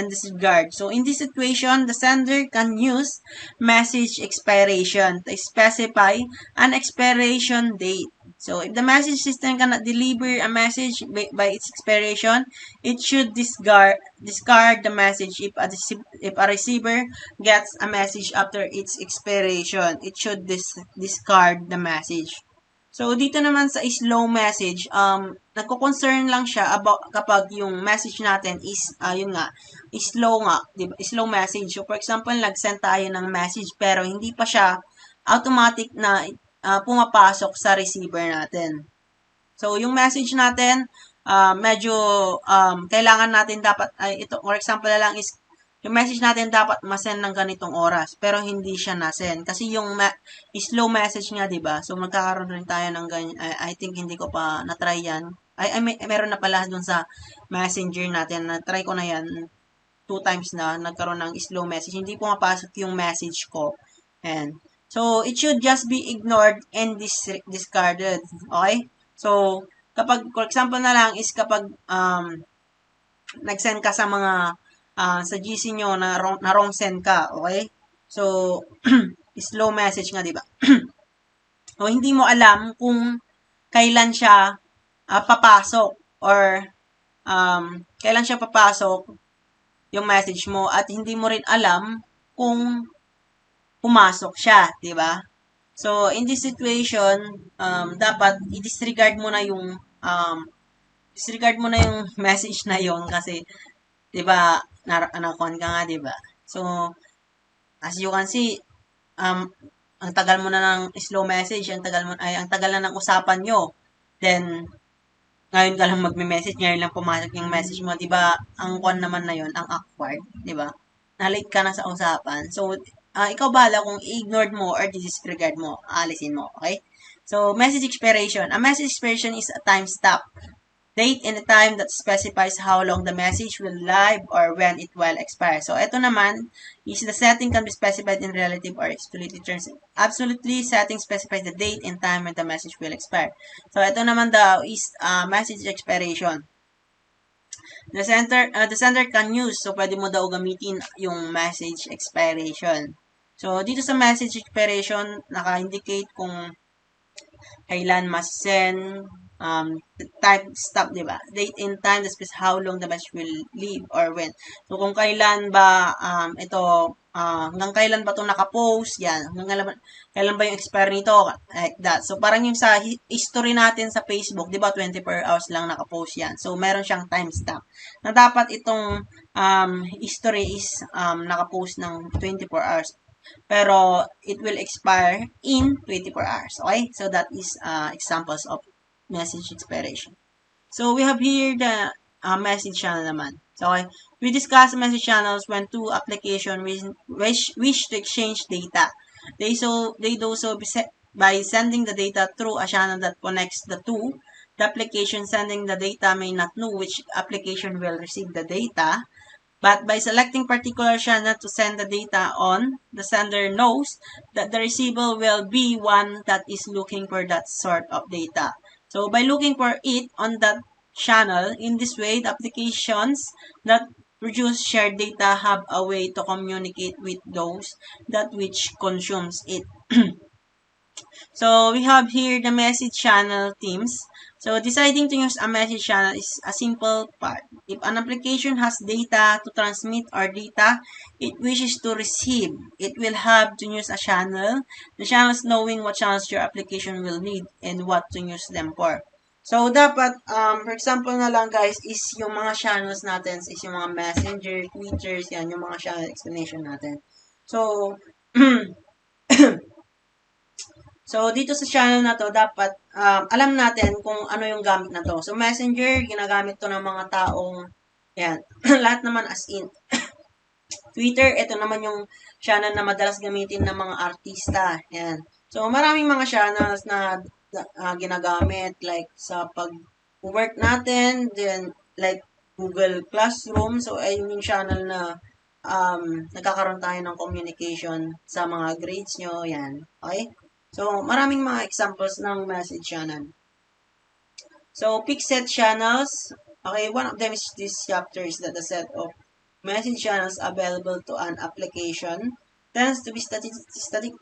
disregard. So, in this situation, the sender can use message expiration to specify an expiration date. So if the message system cannot deliver a message by its expiration, it should discard the message. If a receiver gets a message after its expiration, it should discard the message. So, dito naman sa slow message, nagko-concern lang siya about kapag yung message natin is, yun nga, slow nga, di ba? Slow message. So, for example, nag-send tayo ng message pero hindi pa siya automatic na pumapasok sa receiver natin. So, yung message natin, medyo kailangan natin dapat, ito, for example na lang is, yung message natin dapat masend ng ganitong oras, pero hindi siya nasend. Kasi yung slow message nga, di ba? So, magkakaroon rin tayo ng ganyan. I think hindi ko pa na-try yan. Meron na pala dun sa messenger natin. Na-try ko na yan 2 times na nagkaroon ng slow message. Hindi pumapasok yung message ko. And, so, it should just be ignored and discarded. Okay? So, kapag, for example na lang, is kapag nag-send ka sa mga sa GC nyo na wrong send ka, okay? So, slow message nga, di ba? O hindi mo alam kung kailan siya papasok or kailan siya papasok yung message mo at hindi mo rin alam kung pumasok siya, di ba? So, in this situation, dapat i-disregard mo na yung message na yon kasi 'di ba nakon ka nga 'di ba? So as you can see ang tagal mo na ng slow message, ang tagal na ng usapan nyo. Then ngayon ka lang magme-message, ngayon lang pumasok yung message mo, 'di ba? Ang kon naman na yon, ang awkward, 'di ba? Na-late ka na sa usapan. So ikaw bahala kung ignored mo or disregard mo, alisin mo, okay? So message expiration. A message expiration is a time stop. Date and the time that specifies how long the message will live or when it will expire. So, ito naman is the setting can be specified in relative or absolute terms. Absolutely, setting specifies the date and time when the message will expire. So, ito naman daw is message expiration. The sender can use. So, pwede mo daw gamitin yung message expiration. So, dito sa message expiration, naka-indicate kung kailan mas-send, time stop, di ba? Date and time, that specifies how long the message will live or when. So, kung kailan ba, hanggang kailan ba ito nakapost, yan. Hanggang kailan ba yung expire nito, like that. So, parang yung sa history natin sa Facebook, di ba, 24 hours lang nakapost yan. So, meron siyang timestamp. Na dapat itong history is nakapost ng 24 hours. Pero, it will expire in 24 hours. Okay? So, that is examples of message expiration. So, we have here the message channel naman. So, okay, we discuss message channels when two applications wish to exchange data. They do so by sending the data through a channel that connects the two. The application sending the data may not know which application will receive the data, but by selecting particular channel to send the data on, the sender knows that the receiver will be one that is looking for that sort of data. So, by looking for it on that channel, in this way, the applications that produce shared data have a way to communicate with those that which consumes it. So, we have here the message channel themes. So, deciding to use a message channel is a simple part. If an application has data to transmit or data it wishes to receive, it will have to use a channel. The channels knowing what channels your application will need and what to use them for. So, dapat, for example na lang guys, is yung mga channels natin, is yung mga messenger, tweeters, yan, yung mga channel explanation natin. So, so, dito sa channel na to, dapat alam natin kung ano yung gamit na to. So, messenger, ginagamit to ng mga taong, yan, lahat naman as in. Twitter, ito naman yung channel na madalas gamitin ng mga artista. Yan. So, maraming mga channels na ginagamit, like sa pag-work natin, then, like, Google Classroom. So, ayun yung channel na nagkakaroon tayo ng communication sa mga grades nyo. Yan. Okay? So, maraming mga examples ng message channel. So, pick set channels. Okay, one of them is this chapter is that the set of message channels available to an application tends to be static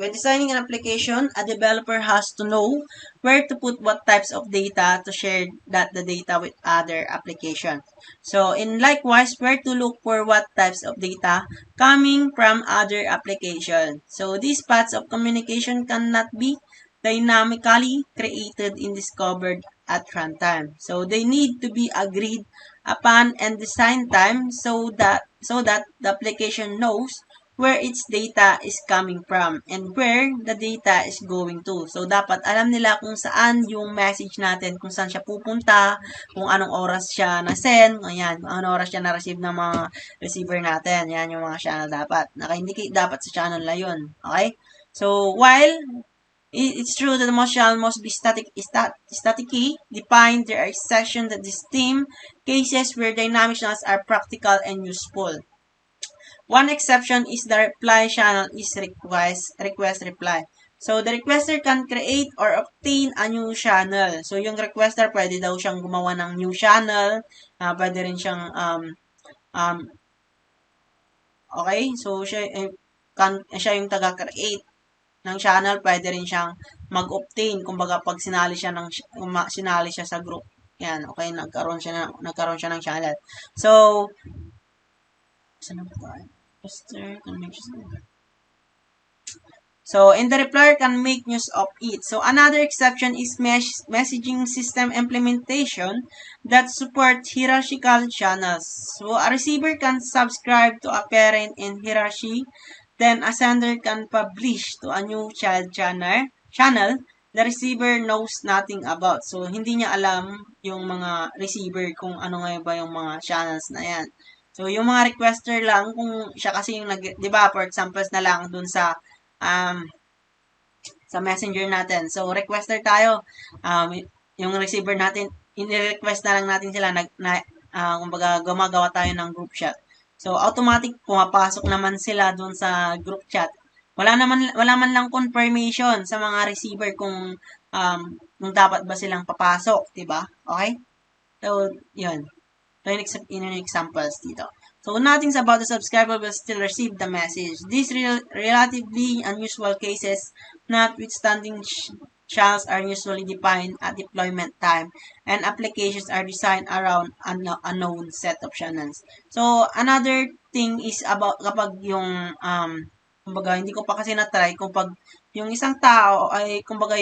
When designing an application, a developer has to know where to put what types of data to share the data with other applications. So, in likewise, where to look for what types of data coming from other applications. So, these paths of communication cannot be dynamically created and discovered at runtime. So, they need to be agreed upon and design time so that the application knows where its data is coming from and where the data is going to. So, dapat alam nila kung saan yung message natin, kung saan siya pupunta, kung anong oras siya na-send, ayan, kung anong oras siya na-receive ng mga receiver natin. Yan yung mga channel dapat. Naka-indicate dapat sa channel na yun. Okay? So, while it's true that the most channel must be statically defined, there are exceptions that distinct cases where dynamic channels are practical and useful. One exception is the reply channel is request reply. So, the requester can create or obtain a new channel. So, yung requester, pwede daw siyang gumawa ng new channel. Pwede rin siyang, um, okay? So, siya yung taga-create ng channel. Pwede rin siyang mag-obtain. Kumbaga, pag sinali siya sa group. Yan, okay? Nagkaroon siya ng channel. So, saan na ba tayo? So, and the replier can make use of it. So, another exception is messaging system implementation that support hierarchical channels. So, a receiver can subscribe to a parent in hierarchy, then a sender can publish to a new child channel the receiver knows nothing about. So, hindi niya alam yung mga receiver kung ano nga ba yung mga channels na yan. So, yung mga requester lang, kung siya kasi yung di ba, for example, na lang dun sa messenger natin. So, requester tayo. Yung receiver natin, in-request na lang natin sila, kumbaga, gumagawa tayo ng group chat. So, automatic, pumapasok naman sila dun sa group chat. Wala man lang confirmation sa mga receiver kung dapat ba silang papasok, 'di ba? Okay? So, 'yun. So, in examples dito. So, nothing's about the subscriber will still receive the message. These relatively unusual cases, notwithstanding, channels are usually defined at deployment time, and applications are designed around a known set of channels. So, another thing is about kapag yung, kumbaga, hindi ko pa kasi na-try kung pag yung isang tao ay, kumbaga,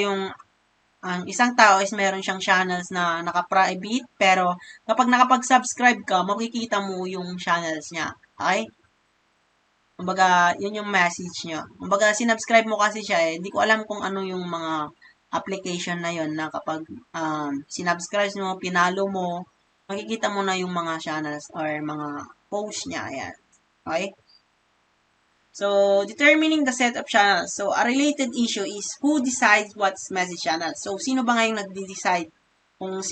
ang isang tao is meron siyang channels na naka-private, pero kapag nakapag-subscribe ka, makikita mo yung channels niya. Okay? Kumbaga, yun yung message niya. Kumbaga, sinubscribe mo kasi siya hindi ko alam kung ano yung mga application na yun na kapag sinubscribe mo, pinalo mo, makikita mo na yung mga channels or mga posts niya. Ayan. Okay? So, determining the set of channels. So, a related issue is who decides what's message channel. So, sino ba ngayong nagde-decide kung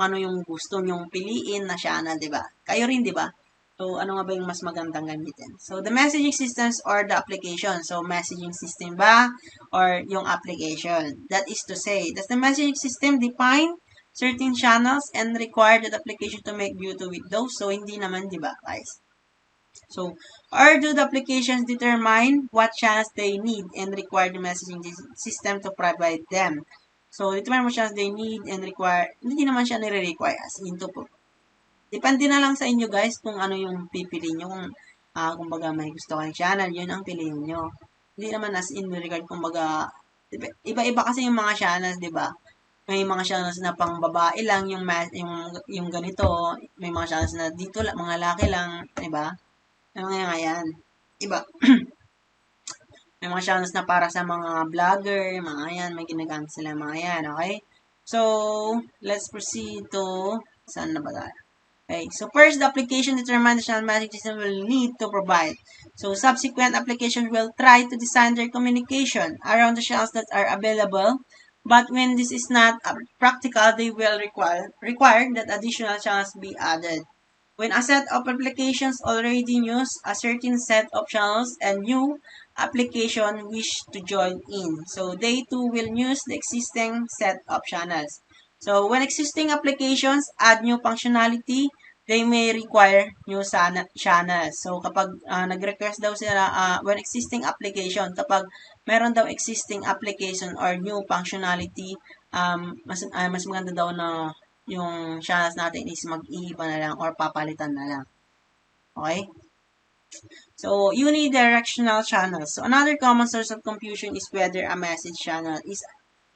ano yung gusto nyong piliin na channel, 'di ba? Kayo rin, 'di ba? So, ano nga ba yung mas magandang gamitin? So, the messaging systems or the application. So, messaging system ba or yung application? That is to say, does the messaging system define certain channels and require that application to make use with those? So, hindi naman, 'di ba, guys? So, or do the applications determine what channels they need and require the messaging system to provide them? So, determine what channels they need and require, hindi naman siya nire-require as into po. Depende na lang sa inyo guys kung ano yung pipili nyo. Kung, kumbaga may gusto kayong channel, yun ang piliin nyo. Hindi naman as in regard, kumbaga, iba-iba kasi yung mga channels, di ba? May mga channels na pang babae lang yung ganito. May mga channels na dito lang, mga laki lang, di ba? Mga yan. Iba. May mga channels na para sa mga vlogger, mga yan. May ginagamit sila mga yan. Okay? So, let's proceed to, saan na ba tayo? Okay. So, first, the application determines the channel messaging system will need to provide. So, subsequent applications will try to design their communication around the channels that are available. But when this is not practical, they will require that additional channels be added. When a set of applications already use a certain set of channels and new application wish to join in, so they too will use the existing set of channels. So when existing applications add new functionality, they may require new channels. So, kapag nag-request daw sila, when existing application, kapag meron daw existing application or new functionality, mas maganda daw na yung channels natin is mag-iiba na lang or papalitan na lang. Okay? So, unidirectional channels. So, another common source of confusion is whether a message channel is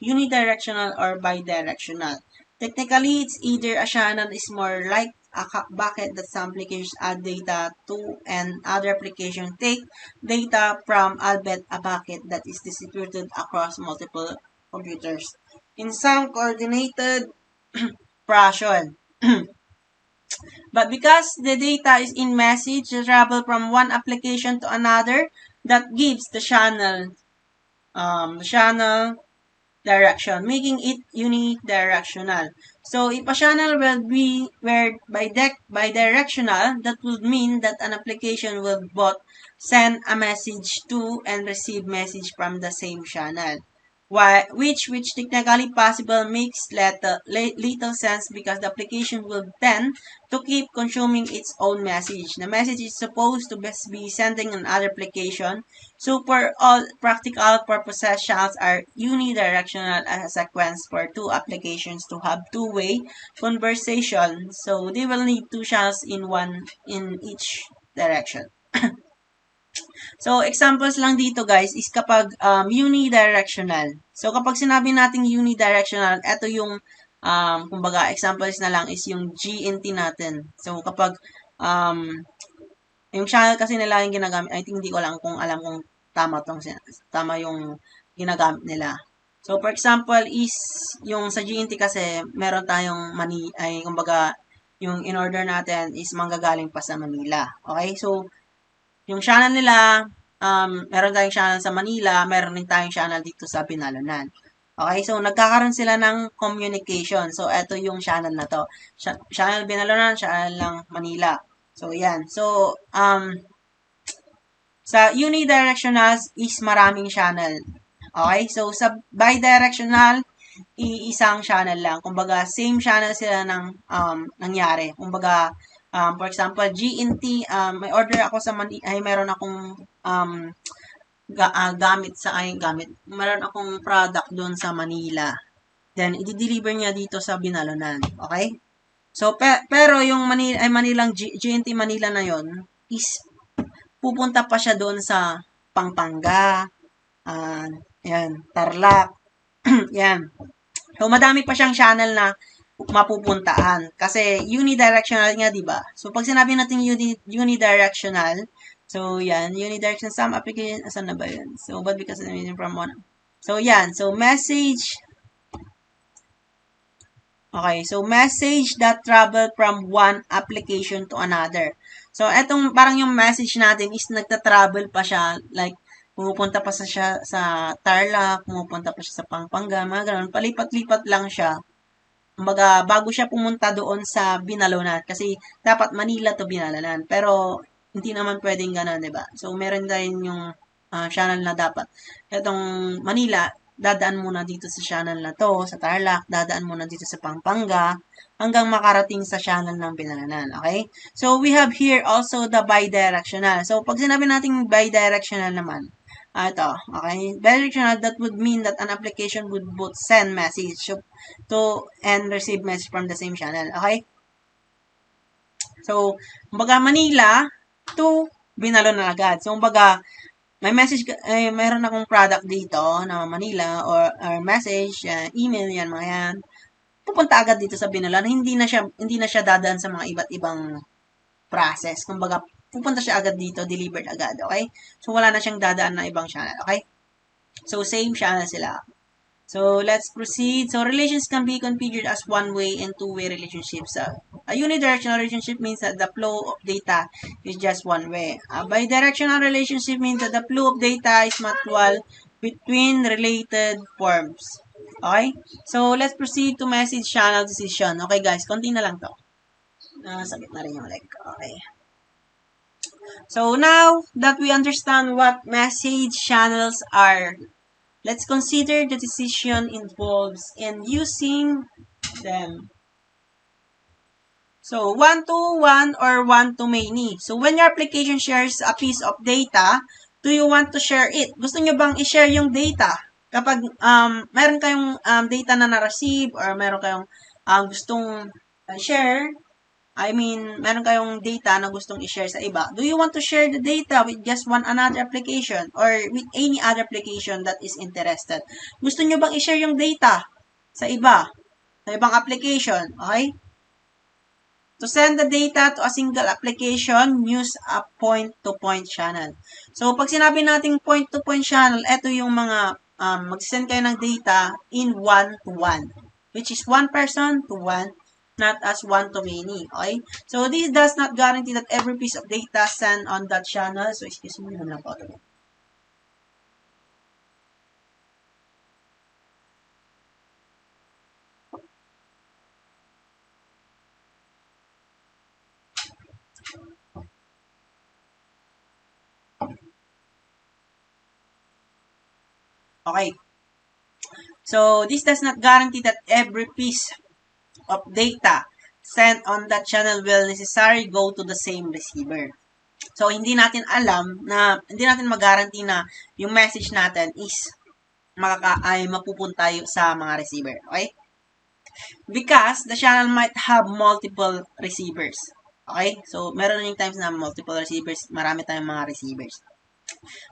unidirectional or bidirectional. Technically, it's either a channel is more like a bucket that some applications add data to and other applications take data from, albeit a bucket that is distributed across multiple computers in some coordinated fashion. But because the data is in message travel from one application to another, that gives the channel direction, making it unidirectional. So if a channel will be where bidirectional, that would mean that an application will both send a message to and receive message from the same channel. Which technically possible makes little sense because the application will tend to keep consuming its own message. The message is supposed to be sending another application. So for all practical purposes, channels are unidirectional as a sequence for two applications to have two-way conversation. So they will need two channels in each direction. So, examples lang dito guys is kapag unidirectional. So, kapag sinabi nating unidirectional, ito yung, kumbaga, examples na lang is yung GNT natin. So, kapag, yung channel kasi nila yung ginagamit, I think hindi ko lang kung alam kung tama yung ginagamit nila. So, for example, is yung sa GNT kasi, meron tayong kumbaga, yung in order natin is manggagaling pa sa Manila. Okay? So, yung channel nila, meron tayong channel sa Manila, meron din tayong channel dito sa Binalonan. Okay, so nagkakaroon sila ng communication. So, ito yung channel na to. Channel Binalonan, channel lang Manila. So, yan. So, sa unidirectional is maraming channel. Okay, so sa bidirectional, iisang channel lang. Kumbaga, same channel sila ng nangyari. Kumbaga, for example, GNT, may order ako sa meron akong meron akong product doon sa Manila. Then, i-deliver niya dito sa Binalonan. Okay? So, pero yung Manilang GNT Manila na yon is pupunta pa siya doon sa Pampanga, yan, Tarlac, yan. So, madami pa siyang channel na mapupuntaan. Kasi unidirectional nga, di ba? So, pag sinabi natin unidirectional, so, yan, unidirectional, some application, asan na ba yun? So, but because from one. So, yan. So, message. Okay. So, message that travel from one application to another. So, etong parang yung message natin is nagta-travel pa siya. Like, pumupunta pa siya sa Tarlac, pumupunta pa siya sa Pampanga, mga ganun. Palipat-lipat lang siya. Kumbaga, bago siya pumunta doon sa Binalonan. Kasi, dapat Manila to Binalonan. Pero, hindi naman pwedeng gano'n, diba? So, meron din yung channel na dapat. Itong Manila, dadaan muna dito sa channel na to, sa Tarlac, dadaan muna dito sa Pampanga, hanggang makarating sa channel ng Binalonan. Okay? So, we have here also the bidirectional. So, pag sinabi natin bidirectional naman, ito, okay? Bidirectional, that would mean that an application would both send message to and receive message from the same channel. Okay? So, kumbaga Manila to Binalonan agad. So, kumbaga, may message, mayroon akong product dito na Manila or message, email, yan, mga yan. Pupunta agad dito sa Binalonan. Hindi na siya dadaan sa mga iba't ibang process. Kumbaga, pupunta siya agad dito, delivered agad, okay? So, wala na siyang dadaan na ibang channel, okay? So, same channel sila. So, let's proceed. So, relations can be configured as one-way and two-way relationships. A unidirectional relationship means that the flow of data is just one way. A bidirectional relationship means that the flow of data is mutual between related forms. Okay? So, let's proceed to message channel decision. Okay, guys, konti na lang to. Sakit na rin yung leg. Okay. So, now that we understand what message channels are, let's consider the decision involved in using them. So, one-to-one or one-to-many. So, when your application shares a piece of data, do you want to share it? Gusto nyo bang i-share yung data? Kapag meron kayong data na na-receive or meron kayong gustong share, I mean, meron kayong data na gustong i-share sa iba. Do you want to share the data with just one another application or with any other application that is interested? Gusto nyo bang i-share yung data sa iba? Sa ibang application, okay? To send the data to a single application, use a point-to-point channel. So, pag sinabi nating point-to-point channel, ito yung mga mag-send kayo ng data in one-to-one, which is one person to one, not as one-to-many. Okay? So, this does not guarantee that every piece of data sent on that channel. So, excuse me, lang po. Okay. So, this does not guarantee that every piece of data sent on that channel will necessarily go to the same receiver. So, hindi natin alam na, hindi natin mag-guarantee na yung message natin is ay mapupunta sa mga receiver. Okay? Because the channel might have multiple receivers. Okay? So, meron yung times na multiple receivers, marami tayong mga receivers.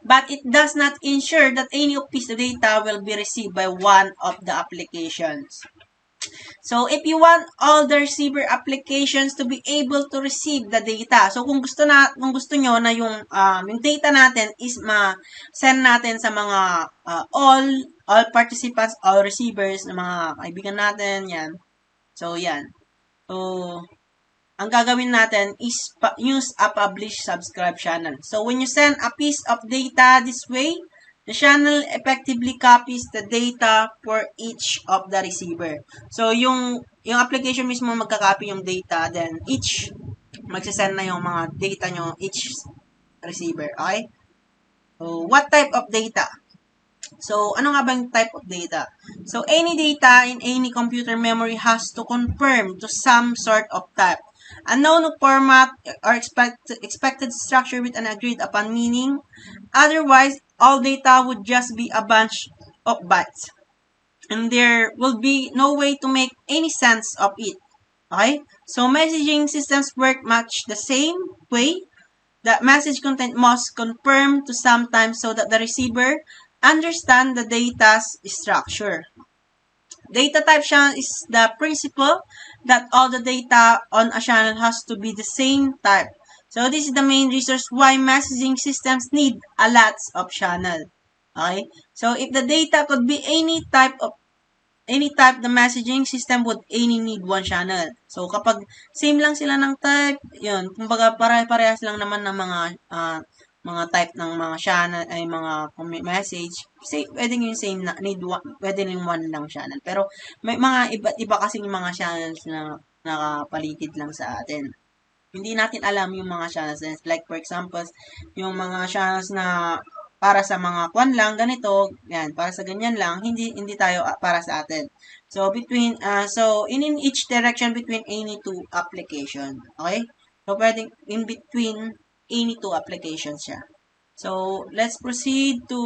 But it does not ensure that any of piece of data will be received by one of the applications. So, if you want all the receiver applications to be able to receive the data, so kung gusto nyo na yung data natin is ma-send natin sa mga all participants, all receivers, ng mga kaibigan natin, yan. So, yan. So, ang gagawin natin is use a publish subscribe channel. So, when you send a piece of data this way, the channel effectively copies the data for each of the receiver. So, yung application mismo magka-copy yung data, then each magsasend na yung mga data nyo, each receiver. Okay? So, what type of data? So, ano nga bang type of data? So, any data in any computer memory has to confirm to some sort of type. A known format or expected structure with an agreed upon meaning. Otherwise, all data would just be a bunch of bytes. And there will be no way to make any sense of it. Okay? So, messaging systems work much the same way. The message content must confirm to some time so that the receiver understand the data's structure. Data type channel is the principle that all the data on a channel has to be the same type. So, this is the main reason why messaging systems need a lot of channel. Okay? So, if the data could be any type, the messaging system would only need one channel. So, kapag same lang sila ng type, yun, kumbaga pare-parehas lang naman ng mga type ng mga channel, ay mga message, pwedeng yung same na, pwede yung one lang channel. Pero, may mga iba kasing mga channels na nakapaligid lang sa atin. Hindi natin alam yung mga channels. Like, for example, yung mga channels na para sa mga kwan lang, ganito, yan, para sa ganyan lang, hindi tayo para sa atin. So, in each direction between any two application. Okay? So, pwedeng in between any two applications siya. So, let's proceed to,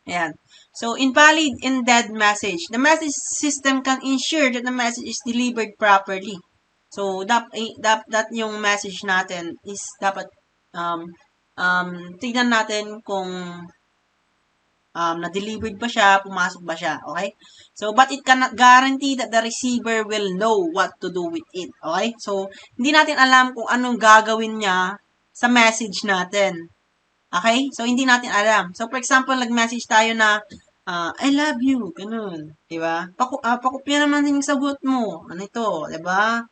ayan. So, invalid and dead message. The message system can ensure that the message is delivered properly. So, that yung message natin is dapat, tignan natin kung na-delivered ba siya, pumasok ba siya, okay? So, but it cannot guarantee that the receiver will know what to do with it, okay? So, hindi natin alam kung anong gagawin niya sa message natin, okay? So, hindi natin alam. So, for example, nag-message tayo na, I love you, ganun, diba? Pakopya naman yung sagot mo, ano ito, diba?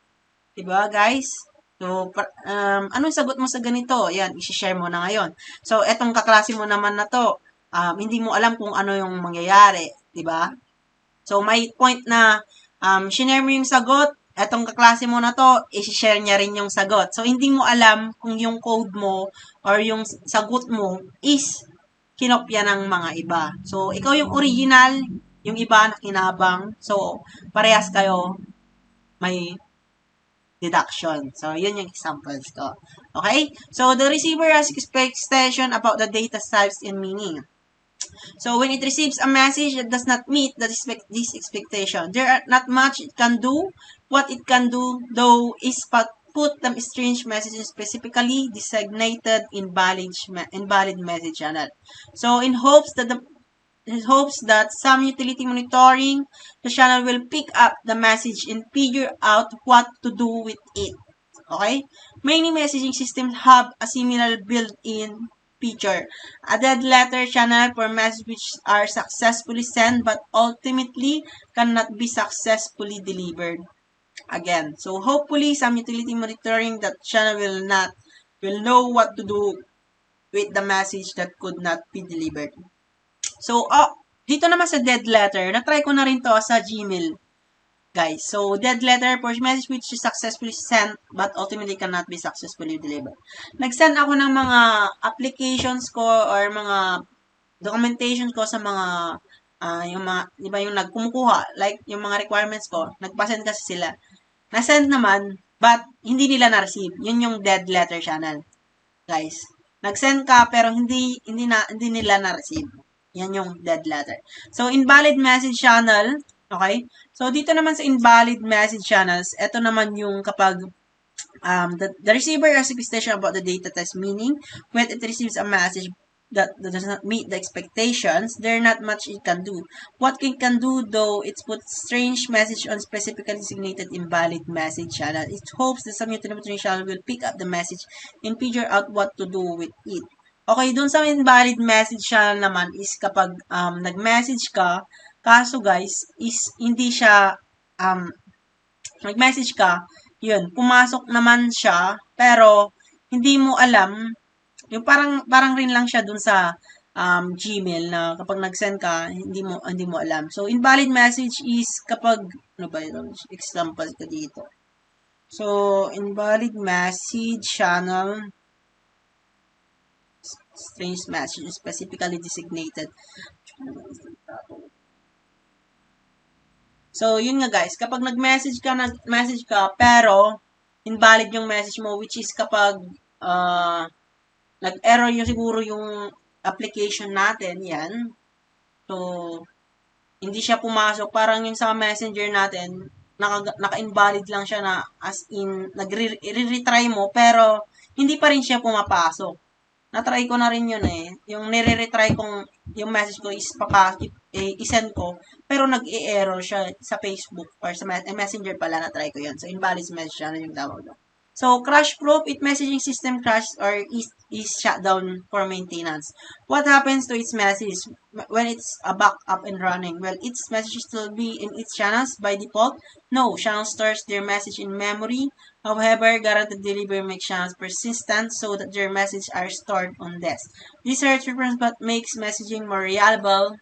Diba, guys? So, anong sagot mo sa ganito? Yan, isi-share mo na ngayon. So, etong kaklase mo naman na to, hindi mo alam kung ano yung mangyayari. Diba? So, may point na, share mo yung sagot, etong kaklase mo na to, isi-share niya rin yung sagot. So, hindi mo alam kung yung code mo or yung sagot mo is kinopya ng mga iba. So, ikaw yung original, yung iba na kinabang. So, parehas kayo may deduction. So, yun yung examples ko. Okay? So, the receiver has expectation about the data types and meaning. So, when it receives a message that does not meet this expectation, there are not much it can do. What it can do, though, is put the strange message specifically designated invalid message channel. So, in hopes that some utility monitoring the channel will pick up the message and figure out what to do with it. Okay? Many messaging systems have a similar built-in feature. A dead letter channel for messages which are successfully sent but ultimately cannot be successfully delivered again. So hopefully some utility monitoring that channel will know what to do with the message that could not be delivered. So, dito naman sa dead letter, na-try ko na rin to sa Gmail, guys. So, dead letter for message which is successfully sent but ultimately cannot be successfully delivered. Nag-send ako ng mga applications ko or mga documentation ko sa mga, yung mga, di ba yung nagkumukuha, like yung mga requirements ko, nagpa-send kasi sila. Na-send naman, but hindi nila na-receive. Yun yung dead letter channel, guys. Nag-send ka pero hindi nila na-receive. Yan yung dead letter. So, invalid message channel, okay? So, dito naman sa invalid message channels, ito naman yung kapag the receiver has expectation about the data type, meaning when it receives a message that does not meet the expectations, there's not much it can do. What it can do, though, it's put strange message on specifically designated invalid message channel. It hopes that some utility channel will pick up the message and figure out what to do with it. Okay, dun sa invalid message channel naman is kapag nag-message ka, kaso guys, is hindi siya, nag-message ka, yun, pumasok naman siya, pero hindi mo alam, yung parang rin lang siya dun sa Gmail na kapag nag-send ka, hindi mo alam. So, invalid message is kapag, ano ba yun? Example ko dito. So, invalid message channel, strange message, specifically designated. So, yun nga guys, kapag nag-message ka, pero invalid yung message mo, which is kapag nag-error yung siguro yung application natin, yan. So, hindi siya pumasok. Parang yung sa messenger natin, naka-invalid lang siya na as in, nag-retry mo, pero hindi pa rin siya pumapasok. Na-try ko na rin yun eh. Yung nire-retry kong, yung message ko is i-send ko, pero nag-i-error siya sa Facebook or sa messenger pala, na-try ko yun. So, invalid message na yung tawag doon. So, crash proof, if messaging system crashes or is shut down for maintenance. What happens to its message when it's back up and running? Well, its message still be in its channels by default. No, channel stores their message in memory. However, guaranteed delivery makes channels persistent so that their messages are stored on disk. This reference but makes messaging more reliable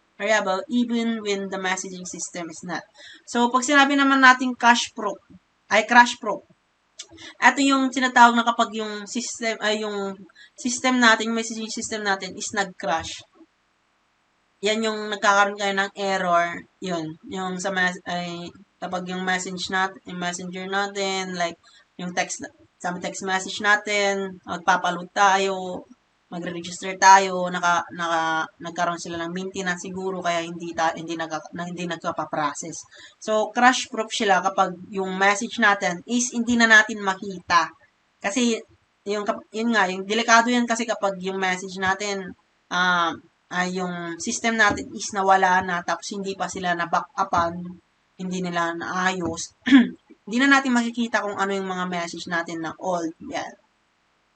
even when the messaging system is not. So, pag sinabi naman natin crash proof, ito yung tinatawag na kapag yung system natin, yung messaging system natin is nag-crash. Yan yung nagkakaroon kayo ng error. Yun. Yung kapag yung messenger natin, like, yung text message natin, magpapaload tayo, magre-register tayo, nagkaroon sila ng maintenance siguro, kaya hindi nagpa-process. So, crash proof sila kapag yung message natin is hindi na natin makita. Kasi, yung delikado yan kasi kapag yung message natin, yung system natin is nawala na, tapos hindi pa sila na-backupan, hindi nila naayos, hindi na natin makikita kung ano yung mga message natin na old. Yan.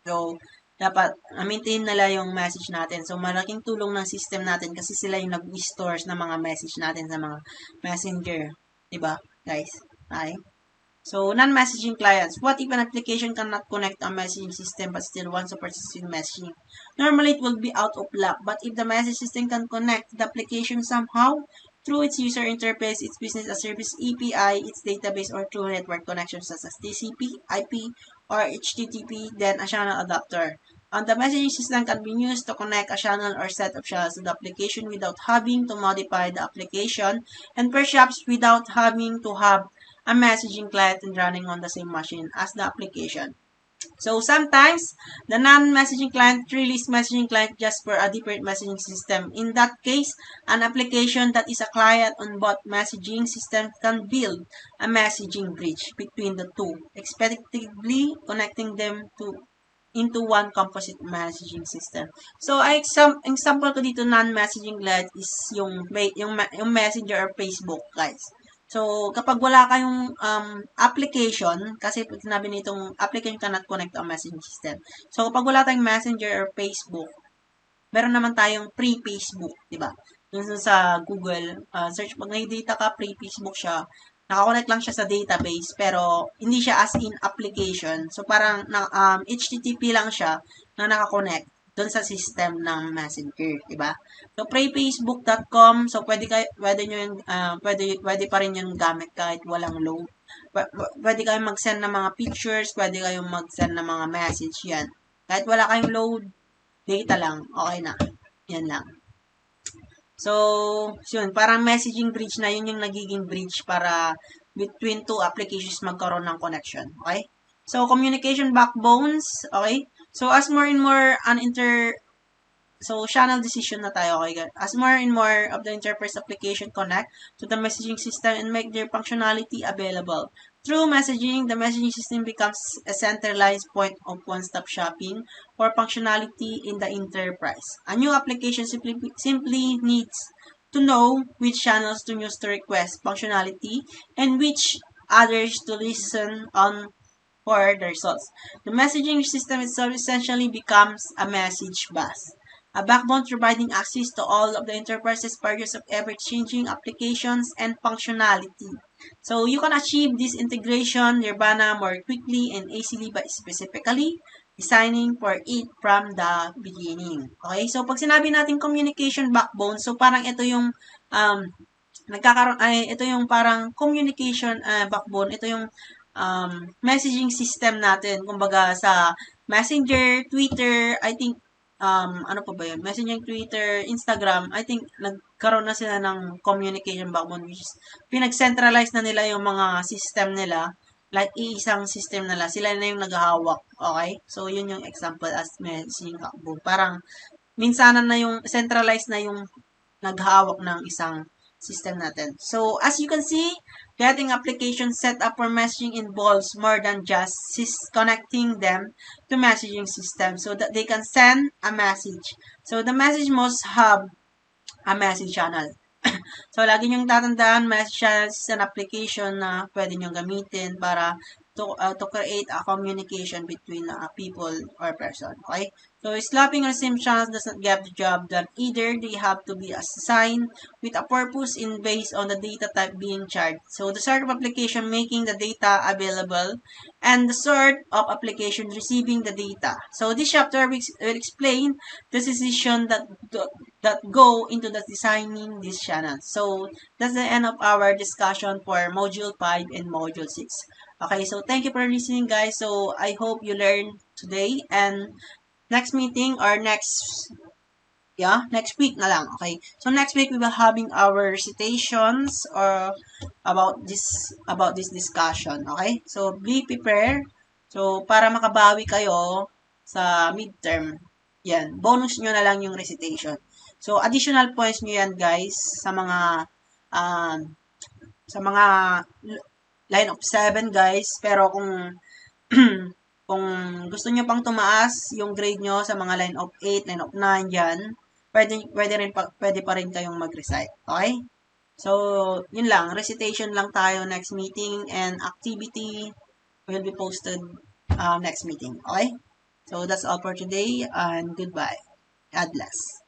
So, dapat maintain nila yung message natin. So, malaking tulong ng system natin kasi sila yung nag-store ng mga message natin sa mga messenger. Diba, guys? Okay? So, non-messaging clients. What if an application cannot connect a messaging system but still wants to participate in messaging? Normally, it will be out of luck. But if the message system can connect the application somehow, through its user interface, its business as service API, its database, or through network connections such as TCP, IP, or HTTP, then a channel adapter. And the messaging system can be used to connect a channel or set of channels to the application without having to modify the application, and perhaps without having to have a messaging client and running on the same machine as the application. So sometimes the non-messaging client release messaging client just for a different messaging system. In that case, an application that is a client on both messaging systems can build a messaging bridge between the two, effectively connecting them into one composite messaging system. So, example ko dito non-messaging client is yung Messenger or Facebook, guys. So, kapag wala kayong application, kasi pag sinabi nitong application cannot connect to a messaging system. So, kapag wala tayong Messenger or Facebook, meron naman tayong pre-Facebook, di ba? Yung sa Google, search, pag may-data ka, pre-Facebook siya, nakakonect lang siya sa database, pero hindi siya as in application. So, parang HTTP lang siya na nakakonect doon sa system ng Messenger, di ba? So, preyfacebook.com, so pwede nyo yung, pwede pa rin yung gamit kahit walang load. Pwede kayong mag-send ng mga pictures, pwede kayong mag-send ng mga message, yan. Kahit wala kayong load, data lang, okay na. Yan lang. So, yun, parang messaging bridge na yun yung nagiging bridge para between two applications magkaroon ng connection. Okay? So, communication backbones. Okay? So, as more and more So, channel decision na tayo, okay guys. As more and more of the interface application connect to the messaging system and make their functionality available. Through messaging, the messaging system becomes a centralized point of one-stop shopping for functionality in the enterprise. A new application simply needs to know which channels to use to request functionality and which others to listen on for the results. The messaging system itself essentially becomes a message bus, a backbone providing access to all of the enterprise's various of ever-changing applications and functionality. So you can achieve this integration nirvana more quickly and easily by specifically designing for it from the beginning. Okay, so pag sinabi natin communication backbone, so parang ito yung ito yung parang communication backbone, ito yung messaging system natin. Kumbaga sa Messenger, Twitter, I think ano pa ba yun? Messenger, Twitter, Instagram, I think nagkaroon na sila ng communication backbone, which is pinag-centralize na nila yung mga system nila, like iisang system nila, sila na yung naghahawak, okay? So, yun yung example as messaging backbone. Parang, minsanan na yung, centralized na yung naghahawak ng isang system natin. So, as you can see, getting applications set up for messaging involves more than just connecting them to messaging system so that they can send a message. So, the message must have a message channel. So, lagi nyong tatandaan, message channel is an application na pwede nyong gamitin para to create a communication between people or person. Okay? So, slapping on the same channels does not get the job done. Either they have to be assigned with a purpose in based on the data type being charged. So, the sort of application making the data available and the sort of application receiving the data. So, this chapter will explain the decision that go into the designing this channel. So, that's the end of our discussion for Module 5 and Module 6. Okay, so thank you for listening, guys. So, I hope you learned today and next meeting or next week na lang. Okay, so next week we will having our citations or about this discussion. Okay, so be prepared. So, para makabawi kayo sa midterm, yan, bonus nyo na lang yung recitation. So, additional points nyo yan, guys, sa mga line of 7, guys. Pero kung kung gusto nyo pang tumaas yung grade nyo sa mga line of 8, line of 9 dyan, pwede pa rin kayong mag-recite. Okay? So, yun lang. Recitation lang tayo next meeting and activity will be posted next meeting. Okay? So, that's all for today and goodbye. God bless.